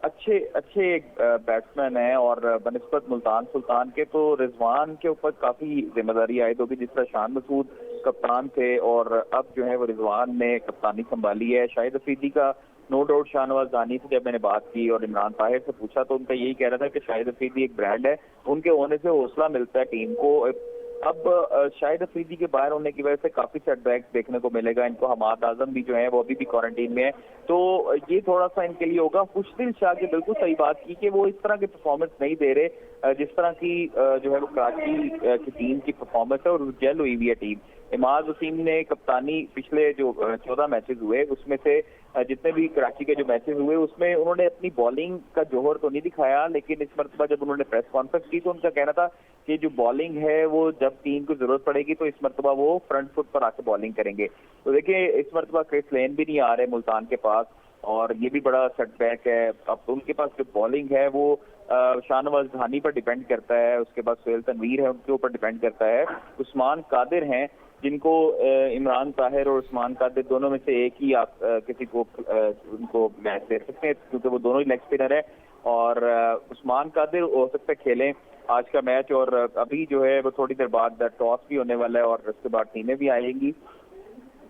S4: अच्छे बैट्समैन हैं। और बनिस्बत मुल्तान सुल्तान के तो रिजवान के ऊपर काफी जिम्मेदारी आयद होगी, जिस तरह शान मसूद कप्तान थे और अब जो है वो रिजवान ने कप्तानी संभाली है। शाहिद अफरीदी का नो डाउट, शाहनवाज दानी से जब मैंने बात की और इमरान ताहिर से पूछा तो उनका यही कह रहा था कि शाहिद अफरीदी एक ब्रांड है, उनके होने से हौसला मिलता है टीम को। अब शाहिद अफरीदी के बाहर होने की वजह से काफी सेटबैक्स देखने को मिलेगा इनको। हमाद आजम भी जो है वो अभी भी क्वारंटीन में है, तो ये थोड़ा सा इनके लिए होगा। खुशदिल शाह की बिल्कुल सही बात की कि वो इस तरह की परफॉर्मेंस नहीं दे रहे जिस तरह की जो है वो कराची की टीम की परफॉर्मेंस है, और जेल हुई हुई है टीम। इमाद वसीम ने कप्तानी पिछले जो 14 मैचेस हुए उसमें से जितने भी कराची के जो मैचेस हुए उसमें उन्होंने अपनी बॉलिंग का जोहर तो नहीं दिखाया, लेकिन इस मरतबा जब उन्होंने प्रेस कॉन्फ्रेंस की तो उनका कहना था कि जो बॉलिंग है वो जब टीम को जरूरत पड़ेगी तो इस मरतबा वो फ्रंट फुट पर आके बॉलिंग करेंगे। तो देखिए, इस मरतबा क्रिस लेन भी नहीं आ रहे मुल्तान के पास, और ये भी बड़ा सेटबैक है। अब तो उनके पास जो बॉलिंग है वो शाहनवाज धानी पर डिपेंड करता है, उसके बाद सोहेल तनवीर है उनके ऊपर डिपेंड करता है, उस्मान कादिर हैं जिनको इमरान ताहिर और उस्मान कादिर दोनों में से एक ही आप किसी को उनको मैच दे सकते हैं, क्योंकि वो दोनों ही लेग स्पिनर है। और उस्मान कादिर हो सकता है खेलें, आज का मैच। और अभी जो है वो थोड़ी देर बाद टॉस भी होने वाला है और उसके बाद टीमें भी आएंगी।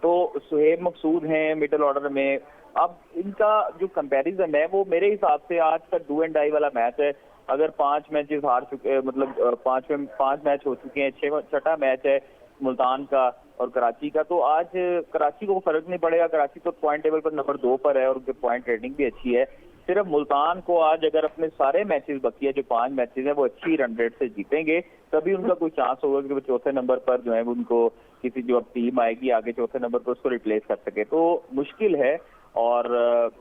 S4: तो सुहेब मकसूद हैं मिडिल ऑर्डर में। अब इनका जो कंपैरिजन है वो मेरे हिसाब से आज का डू एंड डाई वाला मैच है। अगर 5 मैचेस हार चुके, मतलब 5 मैच हो चुके हैं, छठा मैच है मुल्तान का और कराची का, तो आज कराची को फर्क नहीं पड़ेगा। कराची तो पॉइंट टेबल पर नंबर 2 पर है और उनकी पॉइंट रेटिंग भी अच्छी है। सिर्फ मुल्तान को आज अगर अपने सारे मैचेस बकी है, जो 5 मैचेस हैं, वो अच्छी रन रेट से जीतेंगे, तभी उनका कोई चांस होगा कि वो चौथे नंबर पर जो है उनको किसी जो अब टीम आएगी आगे चौथे नंबर पर उसको रिप्लेस कर सके। तो मुश्किल है। और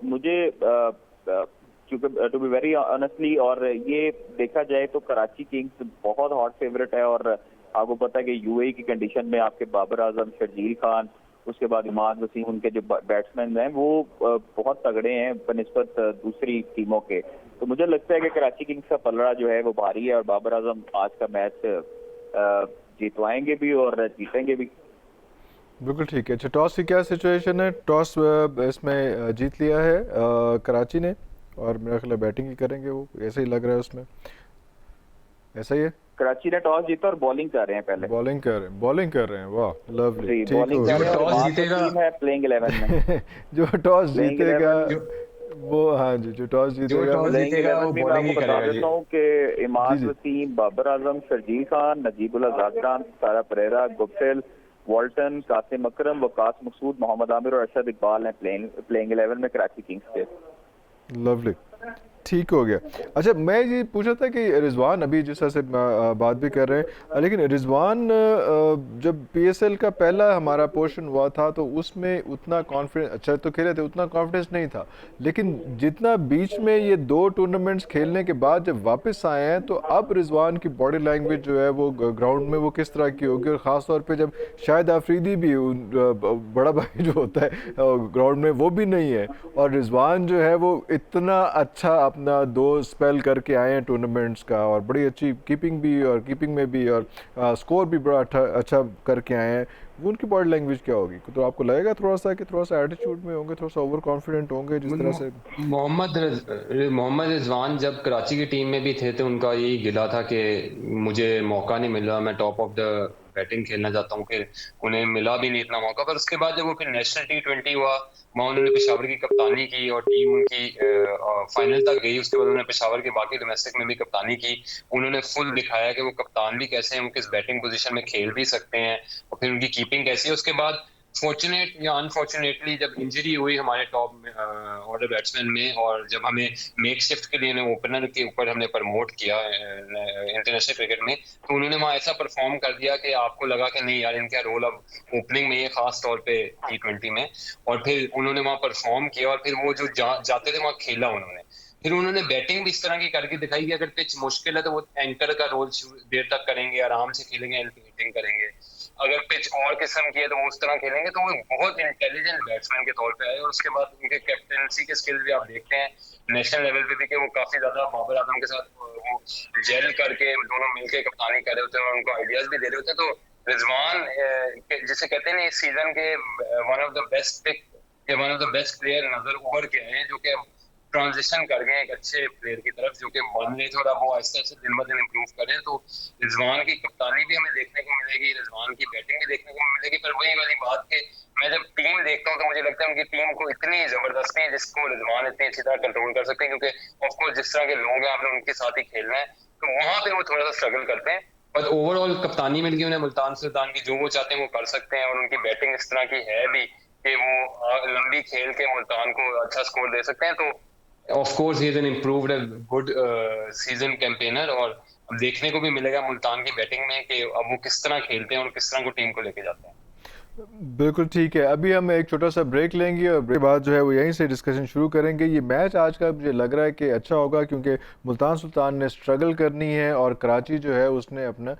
S4: मुझे टू बी वेरी ऑनेस्टली, और ये देखा जाए तो कराची किंग्स बहुत हॉट फेवरेट है। और आपको पता है कि यूएई की कंडीशन में आपके बाबर आजम, शर्जील खान, उसके बाद इमाद वसीम, उनके जो बैट्समैन हैं वो बहुत तगड़े हैं बनिस्बत दूसरी टीमों के। तो मुझे लगता है कि कराची किंग्स का पलड़ा जो है वो भारी है और बाबर आजम आज का मैच जीतवाएंगे भी और जीतेंगे भी।
S1: बिल्कुल ठीक है। अच्छा, टॉस की क्या सिचुएशन है? टॉस इसमें जीत लिया है कराची ने और मेरा ख्याल है बैटिंग ही करेंगे वो, ऐसा ही लग रहा है उसमें, ऐसा ही है।
S4: कराची ने टॉस जीता और बॉलिंग कर रहे हैं, पहले
S1: बॉलिंग कर रहे हैं। वाह, लवली। ठीक
S4: बॉलिंग कर रहे हैं।
S3: टॉस जीतेगा
S4: है प्लेइंग 11 में
S1: जो टॉस जीतेगा वो, हाँ जी, जो टॉस
S3: जो
S1: जीतेगा
S3: टॉस जीतेगा वो बॉलिंग ही
S4: बता
S3: करेगा।
S4: देता हूँ कि इमाद वसीम, बाबर आजम, शर्जील खान, नजीबुल्लाह जागरान, सारा परेरा, गुप्टिल, वॉल्टन, कासिम अकरम, वकास मकसूद, मोहम्मद आमिर और अरशद इकबाल हैं प्लेइंग 11 में कराची किंग्स के।
S1: लवली, ठीक हो गया। अच्छा, मैं ये पूछा था कि रिजवान अभी जिस तरह से बात भी कर रहे हैं, लेकिन रिजवान जब पीएसएल का पहला हमारा पोर्शन हुआ था तो उसमें उतना कॉन्फिडेंस, अच्छा तो खेले थे, उतना कॉन्फिडेंस नहीं था। लेकिन जितना बीच में ये 2 टूर्नामेंट्स खेलने के बाद जब वापस आए हैं तो अब रिजवान की बॉडी लैंग्वेज जो है वो ग्राउंड में वो किस तरह की होगी, और ख़ास तौर पे जब शाहिद आफरीदी भी बड़ा भाई जो होता है ग्राउंड में वो भी नहीं है, और रिजवान जो है वो इतना अच्छा अपना 2 स्पेल करके आए हैं टूर्नामेंट्स का और बड़ी अच्छी कीपिंग में भी और स्कोर भी बड़ा अच्छा करके आए हैं। वो उनकी बॉडी लैंग्वेज क्या होगी? तो आपको लगेगा थोड़ा सा एटीट्यूड में होंगे, थोड़ा सा ओवर कॉन्फिडेंट होंगे जिस तरह से
S3: मोहम्मद रिजवान जब कराची की टीम में भी थे तो उनका यही गिला था कि मुझे मौका नहीं मिल रहा, मैं टॉप ऑफ द बैटिंग खेलना चाहता हूँ, कि उन्हें मिला भी नहीं इतना मौका। पर उसके बाद जब वो फिर नेशनल T20 हुआ, वहाँ उन्होंने पेशावर की कप्तानी की और टीम उनकी फाइनल तक गई। उसके बाद उन्होंने पेशावर के बाकी डोमेस्टिक में भी कप्तानी की। उन्होंने फुल दिखाया कि वो कप्तान भी कैसे हैं, वो किस बैटिंग पोजीशन में खेल भी सकते हैं और फिर उनकी कीपिंग कैसी है। उसके बाद फॉर्चुनेट या अनफॉर्चुनेटली जब इंजरी हुई हमारे टॉप ऑर्डर बैट्समैन में, और जब हमें मेक शिफ्ट के लिए ओपनर के ऊपर हमने प्रमोट किया इंटरनेशनल क्रिकेट में, तो उन्होंने वहाँ ऐसा परफॉर्म कर दिया कि आपको लगा कि नहीं यार, इनका रोल अब ओपनिंग में है, खास तौर पे T20 में। और फिर उन्होंने वहाँ परफॉर्म किया और फिर वो जो जाते थे वहाँ खेला उन्होंने। फिर उन्होंने बैटिंग भी इस तरह की करके दिखाई कि अगर पिच मुश्किल है तो वो एंकर का रोल देर तक करेंगे, आराम से खेलेंगे, हिटिंग करेंगे। अगर पिच और किस्म की है तो वो उस तरह खेलेंगे। तो वो बहुत इंटेलिजेंट बैट्समैन के तौर पे आए। और उसके बाद उनके कैप्टनसी के स्किल भी आप देखते हैं नेशनल लेवल पे भी कि वो काफी ज्यादा बाबर आजम के साथ वो जेल करके दोनों मिलकर कप्तानी कर रहे होते हैं और उनको आइडियाज भी दे रहे होते हैं। तो रिजवान जिसे कहते हैं इस सीजन के one of the best pick या one of the best player नजर उभर के आए हैं, जो कि ट्रांजिशन कर गए एक अच्छे प्लेयर की तरफ, जो कि बन रहे थे और अब वो आहिस्ते आहिस्ते दिन ब दिन इम्प्रूव करें। तो रिजवान की कप्तानी भी हमें देखने को मिलेगी, रिजवान की बैटिंग भी देखने को मिलेगी। पर वही वाली बात कि मैं जब टीम देखता हूँ तो मुझे लगता है उनकी टीम को इतनी जबरदस्त है जिसको रिजवान इतनी अच्छी तरह कंट्रोल कर सकते हैं, क्योंकि ऑफकोर्स जिस तरह के लोग हैं आपने उनके साथ ही खेलना है, तो वहां पे वो थोड़ा सा स्ट्रगल करते हैं। पर ओवरऑल कप्तानी मिल गई उन्हें मुल्तान सुल्तान की, जो वो चाहते हैं वो कर सकते हैं। और उनकी बैटिंग इस तरह की है भी कि वो लंबी खेल के मुल्तान को अच्छा स्कोर दे सकते हैं। तो of course he is an improved good season campaigner. और अब देखने को भी मिलेगा मुल्तान की बैटिंग में कि अब वो किस तरह खेलते हैं और किस तरह को टीम को लेके जाते हैं।
S1: बिल्कुल ठीक है। अभी हम एक छोटा सा ब्रेक लेंगे और ब्रेक के बाद जो है वो यहीं से डिस्कशन शुरू करेंगे। ये मैच आज का मुझे लग रहा है कि अच्छा होगा क्योंकि मुल्तान सुल्तान ने स्ट्रगल करनी है और कराची जो है उसने अपना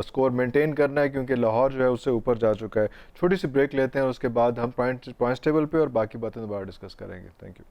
S1: स्कोर मेंटेन करना है क्योंकि लाहौर जो है उससे ऊपर जा चुका है। छोटी सी ब्रेक लेते हैं, उसके बाद हम पॉइंट्स टेबल पे और बाकी बातें दोबारा डिस्कस करेंगे। Thank you.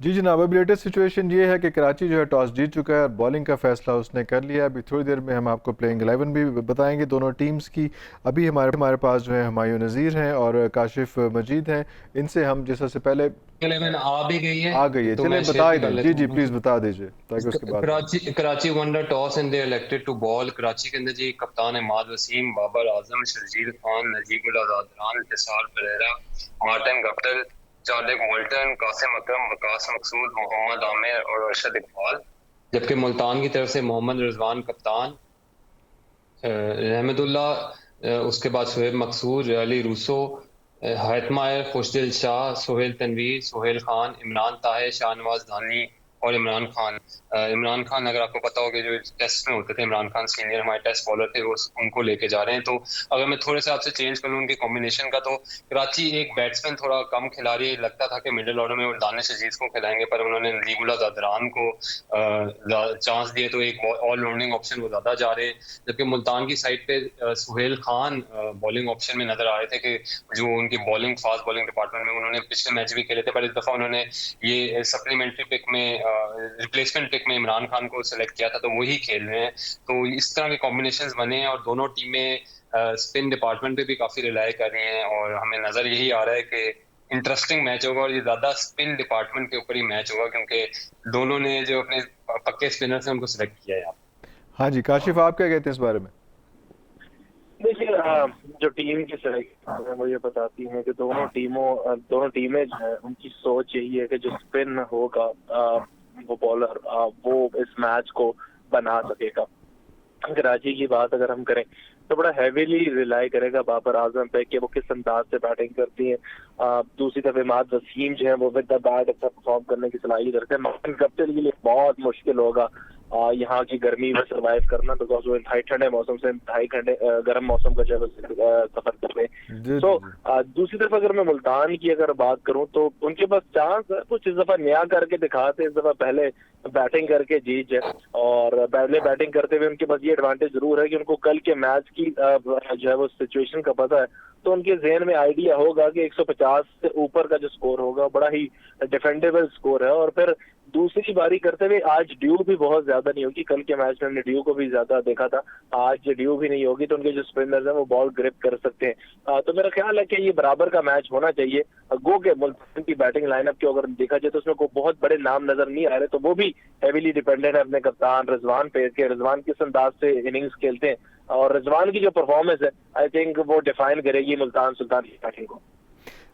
S1: जी जनाब, अभी लेटेस्ट सिचुएशन ये है कि कराची जो है टॉस जीत चुका है और बॉलिंग का फैसला उसने कर लिया। अभी थोड़ी देर में हम आपको प्लेइंग 11 भी बताएंगे दोनों टीम्स की। अभी हमारे पास जो है हुमायूं नज़ीर हैं और काशिफ मजीद हैं। इनसे हम जैसा से पहले
S3: 11 आ भी गई है,
S1: आ गई है,
S3: तो
S1: चले
S3: मैं शेयर
S1: बता ही
S3: भी कर
S1: दें। जी
S3: लेता
S1: जी
S3: हूँ।
S1: प्लीज़ बता दीजिए ताकि उसके बाद
S3: Karachi won the toss and they elected to bowl. Karachi के अंदर जी कप्तान इमाद वसीम, बाबर आजम, शर्जील खान, नजीबुल आज़ाद, इंतसार परेरा, मार्टिन गप्टिल, चार्लिक मोल्टन, कासिम अकरम, वकास मकसूद, मोहम्मद आमिर और अरशद इकबाल। जबकि मुल्तान की तरफ से मोहम्मद रिजवान कप्तान, रहमतुल्लाह, उसके बाद शुएब मकसूद, अली रूसो, हैतमायर, खुशदिल शाह, सोहेल तनवीर, सोहेल खान, इमरान ताहिर, शाहनवाज धानी और इमरान खान। इमरान खान अगर आपको पता हो कि जो टेस्ट में होते थे, इमरान खान सीनियर हमारे टेस्ट बॉलर थे, वो उनको लेके जा रहे हैं। तो अगर मैं थोड़े से आपसे चेंज कर लूँ उनके कॉम्बिनेशन का, तो कराची एक बैट्समैन थोड़ा कम खिला रही है। लगता था कि मिडिल ऑर्डर में वो दानिश अजीज को खिलाएंगे, पर उन्होंने नजीबुल्लाह ज़दरान को चांस दिए, तो एक ऑलराउंडिंग ऑप्शन वो ज्यादा जा रहे हैं। जबकि मुल्तान की साइड पे सुहेल खान बॉलिंग ऑप्शन में नजर आ रहे थे कि जो उनकी बॉलिंग फास्ट बॉलिंग डिपार्टमेंट में उन्होंने पिछले मैच भी खेले थे, पर इस दफा उन्होंने ये सप्लीमेंट्री पिक में रिप्लेसमेंट पिक में इमरान खान को सिलेक्ट किया था, तो वही खेल रहे हैं। तो इस तरह के कॉम्बिनेशन बने हैं और दोनों टीमें स्पिन डिपार्टमेंट पे भी काफी रिलाई कर रही हैं और हमें नजर यही आ रहा है कि इंटरेस्टिंग मैच होगा और ये ज्यादा स्पिन डिपार्टमेंट के ऊपर ही मैच होगा, क्योंकि दोनों ने जो अपने पक्के स्पिनर से उनको सिलेक्ट किया है।
S1: हाँ जी काशिफ, आप क्या कहते हैं इस बारे में?
S5: देखिए, जो टीम की सिलेक्शन है वो ये बताती है कि दोनों टीमें जो है उनकी सोच यही है कि जो स्पिन होगा वो बॉलर वो इस मैच को बना सकेगा। कराची की बात अगर हम करें तो बड़ा हैवीली रिलाई करेगा बाबर आजम पे कि वो किस अंदाज से बैटिंग करती है। दूसरी तरफ इमाद वसीम जो है वो विद द बैट अच्छा परफॉर्म करने की सलाहियत रखते हैं। मार्टिन गप्टिल के लिए बहुत मुश्किल होगा यहाँ की गर्मी में सर्वाइव करना, बिकॉज वो इंतहाई ठंडे मौसम से इंतहाई गर्म मौसम का जो है सफर कर रहे हैं। तो दूसरी तरफ अगर मैं मुल्तान की अगर बात करूं तो उनके पास चांस है कुछ इस दफा नया करके दिखाते, इस दफा पहले बैटिंग करके जीत जाए। और पहले बैटिंग करते हुए उनके पास ये एडवांटेज जरूर है कि उनको कल के मैच की जो है वो सिचुएशन का पता है, तो उनके जहन में आइडिया होगा कि 150 से ऊपर का जो स्कोर होगा बड़ा ही डिफेंडेबल स्कोर है। और फिर दूसरी बारी करते हुए आज ड्यू भी बहुत ज्यादा नहीं होगी। कल के मैच में हमने ड्यू को भी ज्यादा देखा था, आज ड्यू भी नहीं होगी, तो उनके जो स्पिनर्स हैं वो बॉल ग्रिप कर सकते हैं। तो मेरा ख्याल है कि ये बराबर का मैच होना चाहिए। गो के मुल्तान की बैटिंग लाइनअप की अगर देखा जाए तो उसमें कोई बहुत बड़े नाम नजर नहीं आ रहे, तो वो भी हैवीली डिपेंडेंट है अपने कप्तान रिजवान पे कि रिजवान किस अंदाज से इनिंग्स खेलते हैं, और रिजवान की जो परफॉर्मेंस है आई थिंक वो डिफाइन करेगी मुल्तान सुल्तान की बैटिंग को।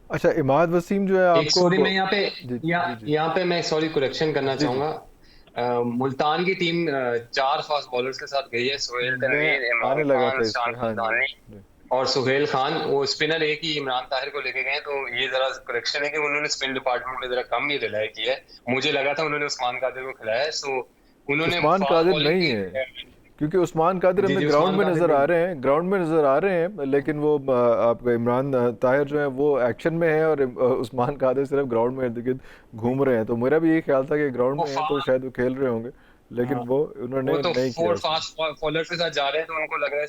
S1: अच्छा, इमाद वसीम जो है आपको
S3: सॉरी मैं यहाँ पे मैं सॉरी करेक्शन करना चाहूंगा। मुल्तान की टीम 4 फास्ट बॉलर्स के साथ गई है, सोहेल तनवीर, इमरान खान, शाहनवाज धानी और सुहेल खान। वो स्पिनर एक ही इमरान ताहिर को लेके गए, तो ये जरा करेक्शन है कि उन्होंने स्पिन डिपार्टमेंट में जरा कम ही रिलाई किया है। मुझे लगा था उन्होंने उस्मान कादिर को खिलाया है, सो उन्होंने
S1: उस्मान कादिर नहीं है, क्योंकि उस्मान कादिर हमें ग्राउंड में नजर आ रहे हैं, लेकिन वो आपका इमरान ताहिर जो है वो एक्शन में है और उस्मान कादिर सिर्फ ग्राउंड में इर्द गिर्द घूम रहे हैं। तो मेरा भी ये ख्याल था कि ग्राउंड में है तो शायद वो खेल रहे होंगे, लेकिन वो उन्होंने
S3: वो तो
S1: नहीं किया।
S3: 4 फास्ट बॉलर्स के साथ जा रहे हैं, तो उनको लग रहा है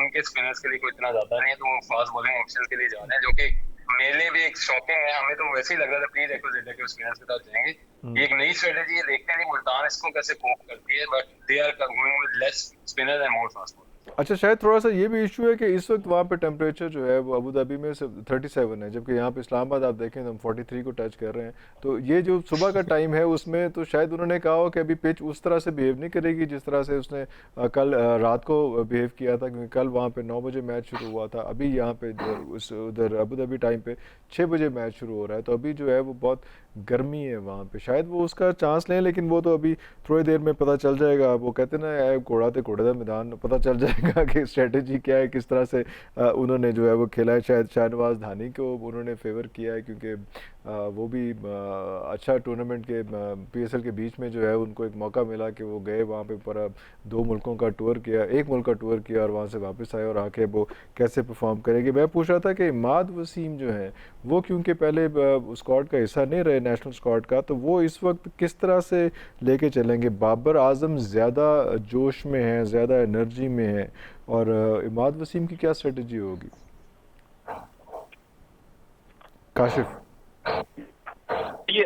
S3: उनके स्पिनर्स के लिए कोई इतना ज्यादा नहीं है, तो वो फास्ट बॉलिंग ऑप्शन के लिए जा रहे हैं, जो कि मेरे लिए भी एक शॉकिंग है। हमें तो वैसे ही लग रहा था प्री रिक्विजिट है कि स्पिनर्स के साथ जाएंगे। ये एक नई स्ट्रेटेजी है, देखते हैं मुल्तान इसको कैसे कोप करती है, but they are going with less spinner and more fast bowler.
S1: अच्छा, शायद थोड़ा सा ये भी इशू है कि इस वक्त वहाँ पे टेम्परेचर जो है वो अबू धाबी में 37 है, जबकि यहाँ पे इस्लामाबाद आप देखें तो हम 43 को टच कर रहे हैं। तो ये जो सुबह का टाइम है उसमें तो शायद उन्होंने कहा हो कि अभी पिच उस तरह से बिहेव नहीं करेगी जिस तरह से उसने कल रात को बिहेव किया था, क्योंकि कल वहाँ पे 9 बजे मैच शुरू हुआ था, अभी यहाँ पे उधर अबू धाबी टाइम पे 6 बजे मैच शुरू हो रहा है। तो अभी जो है वो बहुत गर्मी है वहाँ पे, शायद वो उसका चांस लें, लेकिन वो तो अभी थोड़ी देर में पता चल जाएगा। वो कहते ना घोड़ाते घोड़े मैदान, पता चल जाएगा कि स्ट्रेटेजी क्या है, किस तरह से उन्होंने जो है वो खेला है। शायद शाहनवाज धानी को उन्होंने फेवर किया है, क्योंकि वो भी अच्छा टूर्नामेंट के PSL के बीच में जो है उनको एक मौका मिला कि वो गए वहाँ पे पर 2 मुल्कों का टूर किया, 1 मुल्क का टूर किया और वहाँ से वापस आए और आके वो कैसे परफॉर्म करेंगे। मैं पूछ रहा था कि इमाद वसीम जो है वो क्योंकि पहले स्क्वाड का हिस्सा नहीं रहे नेशनल स्क्वाड का, तो वो इस वक्त किस तरह से लेके चलेंगे? बाबर आजम ज़्यादा जोश में है, ज़्यादा एनर्जी में है, और इमाद वसीम की क्या स्ट्रेटजी होगी? काशिफ,
S5: ये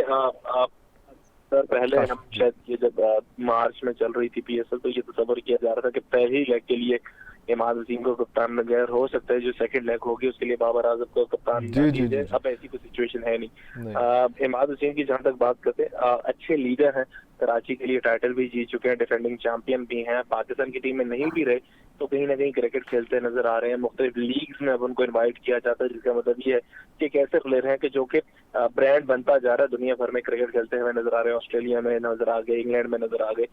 S5: सर पहले हम शायद ये जब मार्च में चल रही थी पीएसएल तो ये तस्वर किया जा रहा था कि पहले लेग के लिए इमाद वसीम को कप्तान में गैर हो सकता है, जो सेकंड लेग होगी उसके लिए बाबर आजम को कप्तान बना दीजिए। अब ऐसी कोई सिचुएशन है नहीं। इमाद वसीम की जहां तक बात करते हैं, अच्छे लीडर हैं, कराची के लिए टाइटल भी जीत चुके हैं, डिफेंडिंग चैंपियन भी हैं, पाकिस्तान की टीम में नहीं भी रहे तो कहीं ना कहीं क्रिकेट खेलते नजर आ रहे हैं। मुख्तलिफ लीग्स में अब उनको इन्वाइट किया जाता है, जिसका मतलब ये है कि एक ऐसे प्लेयर हैं कि जो कि ब्रांड बनता जा रहा है, दुनिया भर में क्रिकेट खेलते हुए नजर आ रहे हैं, ऑस्ट्रेलिया में नजर आ गए, इंग्लैंड में नजर आ गए,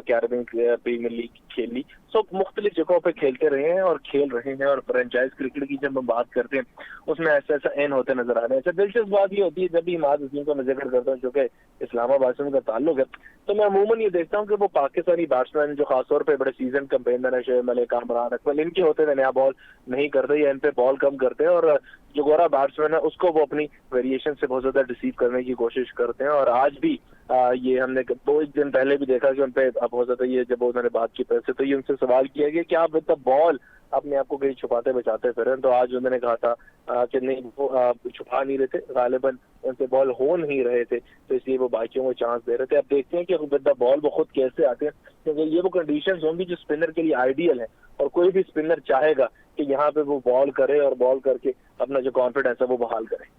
S5: कैरेबियन प्रीमियर लीग खेली, सो मुख्तलिफ जगहों पर खेलते रहे हैं और खेल रहे हैं। और फ्रेंचाइज क्रिकेट की जब हम बात करते हैं उसमें ऐसा ऐसा एन होते नजर आ रहे हैं। अच्छा, दिलचस्प बात ये होती है जब भी इमाद वसीम का मैं जिक्र करता हूँ जो कि इस्लामाबाद से उनका ताल्लुक है, तो मैं अमूमन ये देखता हूँ कि वो पाकिस्तानी बैट्समैन जो खासतौर पर बड़े सीजन कैंपेनर है, शोएब मलिक, कामरान अकमल, इनके होते हैं नया बॉल नहीं करते या इन पे बॉल कम करते हैं, और जो गोरा बैट्समैन है उसको वो अपनी वेरिएशन से बहुत ज्यादा डिसीव करने की कोशिश करते हैं। और आज भी ये हमने 2-1 दिन पहले भी देखा कि उनपे बहुत ज्यादा ये जब उन्होंने बात की प्रेस से तो ये उनसे सवाल किया गया कि आप विद द बॉल अपने आप को कहीं छुपाते बचाते फिर, तो आज उन्होंने कहा था कि नहीं, वो छुपा नहीं रहे थे, गालिबन उनसे बॉल हो नहीं रहे थे तो इसलिए वो बाकियों को चांस दे रहे थे। अब देखते हैं कि विद द बॉल वो खुद कैसे आते हैं, क्योंकि ये वो कंडीशंस होंगी जो स्पिनर के लिए आइडियल है और कोई भी स्पिनर चाहेगा कि यहाँ पे वो बॉल करे और बॉल करके अपना जो कॉन्फिडेंस है वो बहाल करे।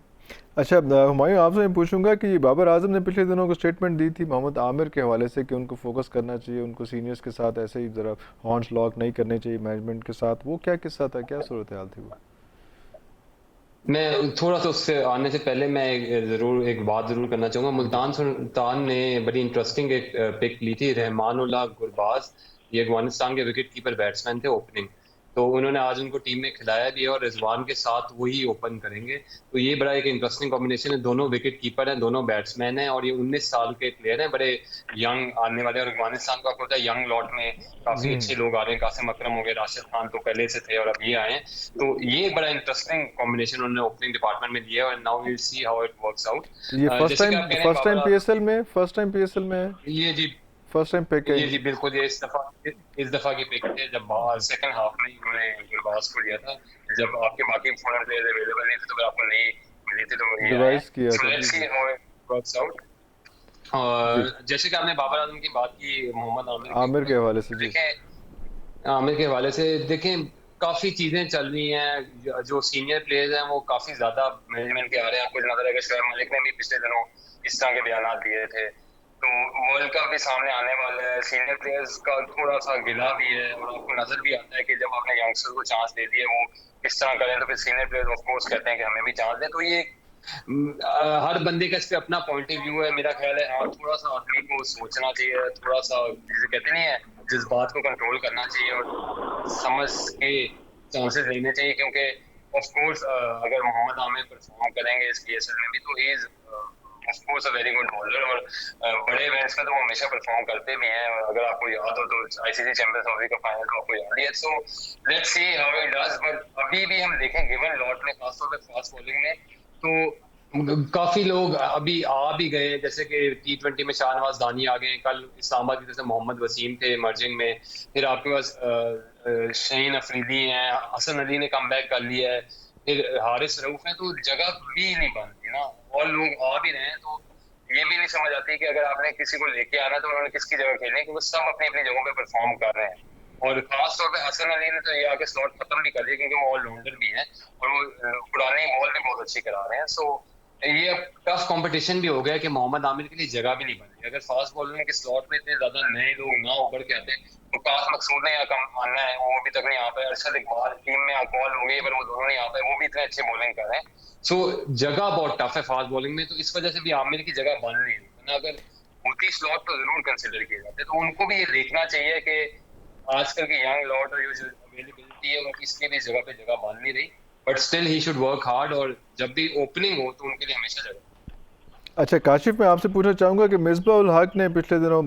S1: अच्छा हुमायूं, आपसे मैं पूछूंगा कि बाबर आजम ने पिछले दिनों को स्टेटमेंट दी थी मोहम्मद आमिर के हवाले से कि उनको फोकस करना चाहिए, उनको सीनियर्स के साथ ऐसे ही ज़रा हॉर्न्स लॉक नहीं करने चाहिए मैनेजमेंट के साथ, वो क्या किस्सा था, क्या सूरत हाल थी वो?
S3: मैं थोड़ा सा उससे आने से पहले मैं एक बात जरूर करना चाहूँगा। मुल्तान सुल्तान ने बड़ी इंटरेस्टिंग एक पिक ली थी, रहमानुल्लाह गुरबाज, ये अफगानिस्तान के विकेट कीपर बैट्समैन थे ओपनिंग, तो उन्होंने आज उनको टीम में खिलाया भी है और रिजवान के साथ वही ओपन करेंगे, तो ये बड़ा एक इंटरेस्टिंग कॉम्बिनेशन है। दोनों विकेट कीपर हैं, दोनों बैट्समैन हैं और ये 19 साल के प्लेयर हैं, बड़े यंग आने वाले। और अफगानिस्तान का होता है यंग लॉट में काफी अच्छे लोग आ रहे हैं, कासिम अकरम हो गए, राशिद खान तो पहले से थे और अब ये आए हैं, तो ये बड़ा इंटरेस्टिंग कॉम्बिनेशन उन्होंने ओपनिंग डिपार्टमेंट में दिया है और now we will see how it works out.
S1: ये फर्स्ट टाइम पीएसएल में है,
S3: ये जी
S1: फर्स्ट टाइम पिक है
S3: ये जी बिल्कुल, ये इस दफा की पिक है, जब सेकंड हाफ में उन्होंने गुरबाज को लिया था, जब आपके बाकी फॉरन प्लेयर अवेलेबल नहीं थे तो फिर आपको नहीं मिली थी, तो ये
S1: डिवाइस किया था।
S3: Let's see how it works out. और जैसे कि आपने बाबर आजम की बात की मोहम्मद आमिर के हवाले से, देखें आमिर के हवाले से देखें काफी चीजें चल रही हैं, जो सीनियर प्लेयर्स हैं वो काफी ज्यादा मैनेजमेंट के आ रहे हैं। आपको नजर आएगा शोएब मलिक ने भी पिछले दिनों इस तरह के बयान दिए थे, तो वर्ल्ड कप भी सामने आने वाला है, सीनियर प्लेयर्स का थोड़ा सा गिला भी है और आपको नजर भी आता है कि जब आपने यंगस्टर को चांस दे दिए वो किस तरह करें, तो फिर सीनियर प्लेयर्स ऑफ कोर्स कहते हैं कि हमें भी चांस दें। तो ये हर बंदे का इस पे अपना पॉइंट ऑफ व्यू है, मेरा ख्याल है हाँ थोड़ा सा आदमी को सोचना चाहिए, थोड़ा सा जिसे कहते नहीं है जज्बात को कंट्रोल करना चाहिए और समझ के चांसेस लेने चाहिए, क्योंकि ऑफ कोर्स अगर मोहम्मद आमिर परफॉर्म करेंगे इस पीएसएल में भी तो he is of course a very good bowler, और बड़े इवेंट्स में तो वो हमेशा परफॉर्म करते भी हैं। और अगर आपको याद हो तो आईसीसी चैंपियंस ट्रॉफी का फाइनल तो आपको याद ही है। So let's see how it does, but अभी भी हम देखें गिवन लॉट में खासतौर पे फास्ट बॉलिंग में तो काफी लोग अभी आ भी गए, जैसे कि T20 में शाहनवाज दानी आ गए, कल इस्लामाबाद की तरफ से मोहम्मद वसीम थे इमर्जिंग में, फिर आपके पास शहीन अफरीदी हैं, हसन अली ने कम बैक कर लिया है, फिर हारिस रऊफ है, तो जगह भी नहीं बन रही ना, और लोग आ भी रहे हैं, तो ये भी नहीं समझ आती कि अगर आपने किसी को लेके आना तो उन्होंने किसकी जगह खेलनी है, क्योंकि सब अपनी अपनी जगहों पे परफॉर्म कर रहे हैं। और खास तौर पे हसन अली ने तो ये आके स्लॉट खत्म भी कर दिया क्योंकि वो ऑलराउंडर भी हैं और वो पुरानी बॉल भी बहुत अच्छी करा रहे हैं। सो ये अब टफ कंपटीशन भी हो गया कि मोहम्मद आमिर के लिए जगह भी नहीं बन रही। अगर फास्ट बॉलिंग के स्लॉट में इतने ज्यादा नए लोग ना उभर के आते तो काश मकसूद ने कम आना है, वो अभी तक नहीं आ पाए, अरशद इकबाल टीम में कॉल हो गई पर वो दोनों नहीं आ पाए, वो भी इतने अच्छे बॉलिंग कर रहे हैं। सो जगह बहुत टफ है फास्ट बॉलिंग में, तो इस वजह से भी आमिर की जगह बन रही है। अगर होती स्लॉट तो जरूर कंसिडर किए जाते, तो उनको भी ये देखना चाहिए कि आजकल के यंग लॉट और जो अवेलेबिलिटी है उनकी इसलिए भी जगह पे जगह बन नहीं रही, but still he should work hard, और जब भी ओपनिंग हो तो उनके लिए हमेशा जगह।
S1: अच्छा काशिफ, मैं आपसे पूछना चाहूँगा कि मिसबाह उल हक ने पिछले दिनों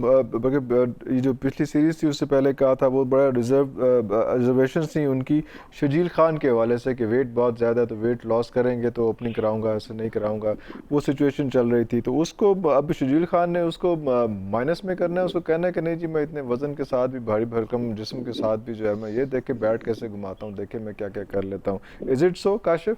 S1: ये जो पिछली सीरीज़ थी उससे पहले कहा था वो बड़ा रिजर्वेशन थी उनकी शजील खान के हवाले से कि वेट बहुत ज़्यादा है तो वेट लॉस करेंगे तो ओपनिंग कराऊंगा, ऐसे नहीं कराऊंगा, वो सिचुएशन चल रही थी, तो उसको अब शजील खान ने उसको माइनस में करना है, उसको कहना है कि नहीं जी मैं इतने वज़न के साथ भी भारी भरकम जिस्म के साथ भी जो है मैं ये देख के बैट कैसे घुमाता हूँ, देखे मैं क्या क्या कर लेता हूँ। Is it so Kashif?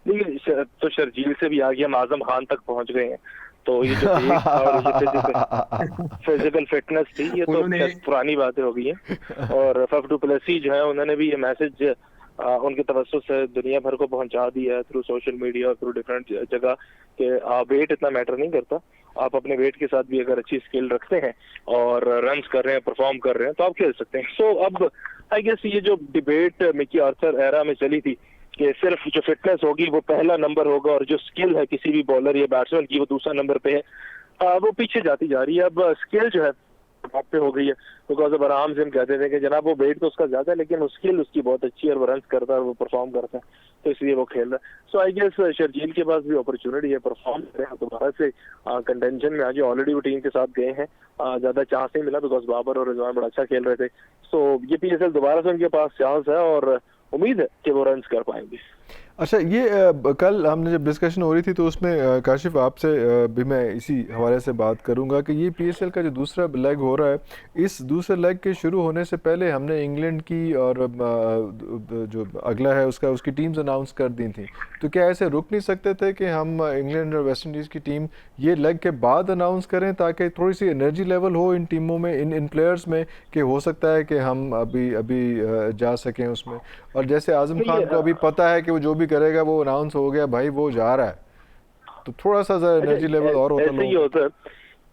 S5: देखिए तो शर्जील से भी आगे हम आजम खान तक पहुंच गए हैं, तो ये जो वेट था और ये फिजिकल फिटनेस थी, ये तो शायद पुरानी बातें हो गई हैं। और फफ डू प्लेसी जो है, उन्होंने भी ये मैसेज उनके तवज्जुह से दुनिया भर को पहुंचा दिया है थ्रू सोशल मीडिया और थ्रू डिफरेंट जगह कि वेट इतना मैटर नहीं करता। आप अपने वेट के साथ भी अगर अच्छी स्किल रखते हैं और रन्स कर रहे हैं, परफॉर्म कर रहे हैं, तो आप खेल सकते हैं। सो अब आई गेस ये जो डिबेट मिकी आर्थर एरा में चली थी कि सिर्फ जो फिटनेस होगी वो पहला नंबर होगा और जो स्किल है किसी भी बॉलर या बैट्समैन की वो दूसरा नंबर पे है, वो पीछे जाती जा रही है। अब स्किल जो है टॉप पे हो गई है, बिकॉज अब आराम से हम कहते थे कि जनाब वो वेट तो उसका ज्यादा है लेकिन स्किल उसकी बहुत अच्छी है और वो रन करता है और वो परफॉर्म करता है, तो इसलिए वो खेल रहा है। सो आई गेस शर्जील के पास भी अपॉर्चुनिटी है परफॉर्म करें, दोबारा से कंटेंशन में आज ऑलरेडी वो टीम के साथ गए हैं, ज्यादा चांस नहीं मिला बिकॉज बाबर और रिजवान बड़ा अच्छा खेल रहे थे। सो ये PSL दोबारा से उनके पास चांस है और उम्मीद है कि वो रन कर पाएंगे।
S1: अच्छा, ये कल हमने जब डिस्कशन हो रही थी तो उसमें काशिफ आपसे भी मैं इसी हवाले से बात करूंगा कि ये PSL का जो दूसरा लेग हो रहा है, इस दूसरे लेग के शुरू होने से पहले हमने इंग्लैंड की और जो अगला है उसकी टीम्स अनाउंस कर दी थी, तो क्या ऐसे रुक नहीं सकते थे कि हम इंग्लैंड और वेस्ट इंडीज़ की टीम ये लेग के बाद अनाउंस करें ताकि थोड़ी सी एनर्जी लेवल हो इन टीमों में, इन प्लेयर्स में, कि हो सकता है कि हम अभी जा सकें उसमें। और जैसे आजम खान को अभी पता है कि वो जो भी करेगा वो अनाउंस हो गया, भाई वो जा रहा है, तो थोड़ा सा एनर्जी लेवल और होता है।
S5: ऐसे ही होता है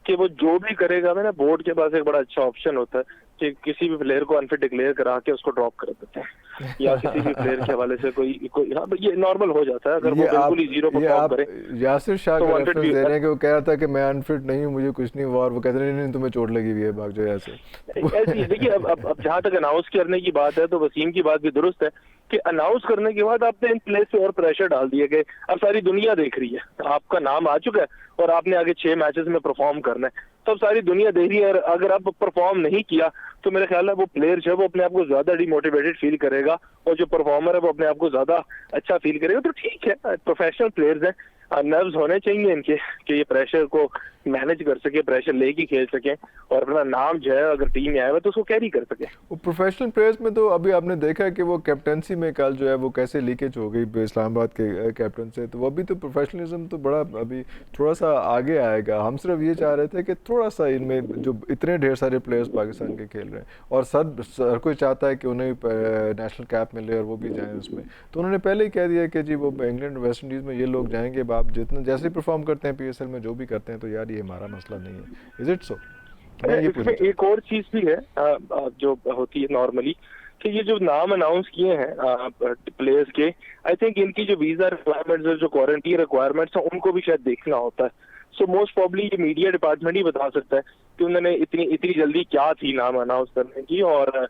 S5: कि वो जो भी करेगा ना, बोर्ड के पास एक बड़ा अच्छा ऑप्शन होता है कि किसी भी प्लेयर को अनफिट डिक्लेयर करा के उसको ड्रॉप कर देते हैं या किसी भी प्लेयर के हवाले से कोई हाँ, ये नॉर्मल हो जाता है अगर वो बिल्कुल ही जीरो परफॉर्म करे।
S1: यासिर शाह का रेफरेंस दे रहे हैं कि वो कह रहा था कि मैं अनफिट नहीं हूं, मुझे कुछ नहीं हुआ, और वो कहते हैं नहीं तुम्हें चोट लगी हुई है, भाग जाओ ऐसे।
S5: ऐसी देखिए, अब जहां तक अनाउंस करने की बात है तो वसीम की बात भी दुरुस्त है कि अनाउंस करने के बाद आपने इन प्लेस पे और प्रेशर डाल दिए गए। अब सारी दुनिया देख रही है, आपका नाम आ चुका है और आपने आगे 6 मैचेस में परफॉर्म करना है, तो अब सारी दुनिया देख रही है। अगर आप परफॉर्म नहीं किया तो मेरे ख्याल है वो प्लेयर जो है वो अपने आप को ज्यादा डिमोटिवेटेड फील करेगा और जो परफॉर्मर है वो अपने आप को ज्यादा अच्छा फील करेगा। तो ठीक है, प्रोफेशनल प्लेयर्स हैं, नर्व्स होने चाहिए इनके कि ये प्रेशर को मैनेज कर सके, प्रेशर लेके खेल सके और अपना नाम जो है अगर टीम में आया हुआ तो उसको कैरी कर सके।
S1: वो प्रोफेशनल प्लेयर्स में तो अभी आपने देखा है कि वो कैप्टनसी में कल जो है वो कैसे लीकेज हो गई इस्लामाबाद के कैप्टन से, तो वो अभी तो प्रोफेशनलिज्म तो बड़ा अभी थोड़ा सा आगे आएगा। हम सिर्फ ये चाह रहे थे कि थोड़ा सा इनमें जो इतने ढेर सारे प्लेयर्स पाकिस्तान के खेल रहे हैं और हर कोई चाहता है कि उन्हें नेशनल कैप मिले और वो भी जाएँ उसमें, तो उन्होंने पहले ही कह दिया कि जी वो इंग्लैंड वेस्ट इंडीज़ में ये लोग जाएंगे, आप जितना जैसे परफॉर्म करते हैं PSL में जो भी करते हैं, तो यार ये हमारा मसला नहीं है। Is it so?
S5: इसमें एक और चीज भी है जो होती है नॉर्मली कि ये जो नाम अनाउंस किए हैं प्लेयर्स के, आई थिंक इनकी जो वीजा रिक्वायरमेंट्स और जो क्वारंटीन रिक्वायरमेंट्स हैं उनको भी शायद देखना होता है। सो मोस्ट प्रॉब्ली ये मीडिया डिपार्टमेंट ही बता सकता है कि उन्होंने इतनी जल्दी क्या थी नाम अनाउंस करने की। और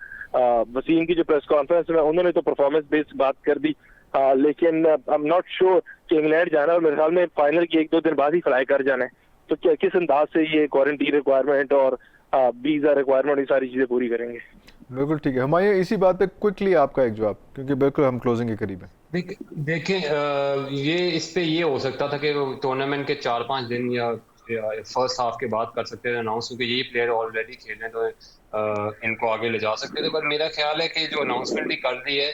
S5: वसीम की जो प्रेस कॉन्फ्रेंस में उन्होंने तो परफॉर्मेंस बेस्ड बात कर दी, लेकिन आई एम नॉट श्योर कि इंग्लैंड जाना और मेरे ख्याल में फाइनल के 1-2 दिन बाद ही फ्लाई कर जाना है, तो क्या किस अंदाज से ये क्वारंटीन रिक्वायरमेंट और वीजा रिक्वायरमेंट ये सारी चीजें पूरी करेंगे।
S1: बिल्कुल ठीक है। हमारे इसी बात पे क्विकली आपका एक जवाब, क्योंकि बिल्कुल हम क्लोजिंग के करीब हैं।
S3: देखें, ये इस पे ये हो सकता था कि टूर्नामेंट के 4-5 दिन या फर्स्ट हाफ के बाद कर सकते थे अनाउंस, क्योंकि ये प्लेयर ऑलरेडी खेल रहे हैं तो इनको आगे ले जा सकते थे। पर मेरा ख्याल है कि जो अनाउंसमेंट भी कर दी है,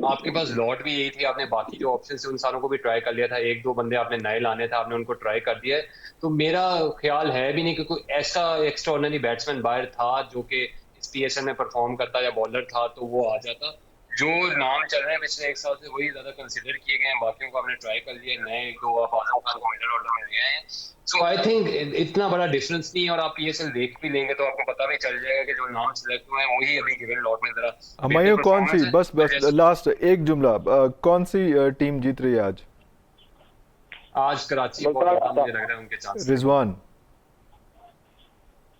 S3: आपके पास लॉट भी यही थी, आपने बाकी जो ऑप्शन थे उन सारों को भी ट्राई कर लिया था, 1-2 बंदे आपने नए लाने थे, आपने उनको ट्राई कर दिया है। तो मेरा ख्याल है भी नहीं कि कोई ऐसा एक्स्ट्राऑर्डिनरी बैट्समैन बाहर था जो कि इस PSL में परफॉर्म करता या बॉलर था तो वो आ जाता। जो नाम चल रहे हैं पिछले 1 साल से वही ज्यादा कंसिडर किए गए हैं, बाकियों को आपने ट्राई कर लिया, नए 2 आप आजम खान को मिडल ऑर्डर में गए हैं। सो आई थिंक इतना बड़ा डिफरेंस नहीं है और आप PSL देख भी लेंगे तो आपको पता भी चल जाएगा कि जो नाम सिलेक्ट हुए हैं वही अभी गिवन लॉट में जरा
S1: हमारे कौन सी बस लास्ट एक जुमला, कौन सी टीम जीत रही है
S3: आज? कराची बहुत ज्यादा मुझे लग रहा है उनके chance.
S1: Rizwan?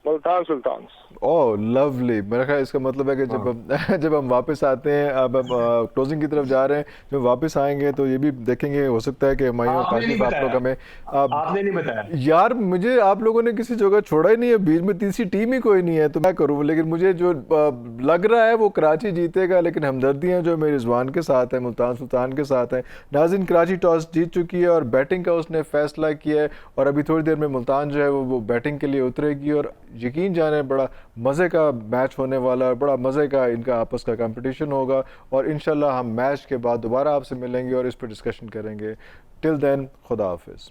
S5: Multan Sultan.
S1: Oh lovely. मेरा ख्याल इसका मतलब है कि जब हम वापस आते हैं, अब हम क्लोजिंग की तरफ जा रहे हैं, जब वापस आएंगे तो ये भी देखेंगे, हो सकता है कि हमारे आप लोग हमें
S3: आपने नहीं बताया
S1: यार, मुझे आप लोगों ने किसी जगह छोड़ा ही नहीं है, बीच में तीसरी टीम ही कोई नहीं है, तो मैं करूँ। लेकिन मुझे जो लग रहा है वो कराची जीतेगा, लेकिन हमदर्दियाँ जो मेरे रिजवान के साथ है, मुल्तान सुल्तान के साथ है। नाज़रीन, कराची टॉस जीत चुकी है और बैटिंग का उसने फैसला किया है और अभी थोड़ी देर में मुल्तान जो है वो बैटिंग के लिए उतरेगी और यकीन जाने बड़ा मज़े का मैच होने वाला है, बड़ा मज़े का इनका आपस का कंपटीशन होगा और इंशाल्लाह हम मैच के बाद दोबारा आपसे मिलेंगे और इस पर डिस्कशन करेंगे। टिल देन, खुदा हाफिज़।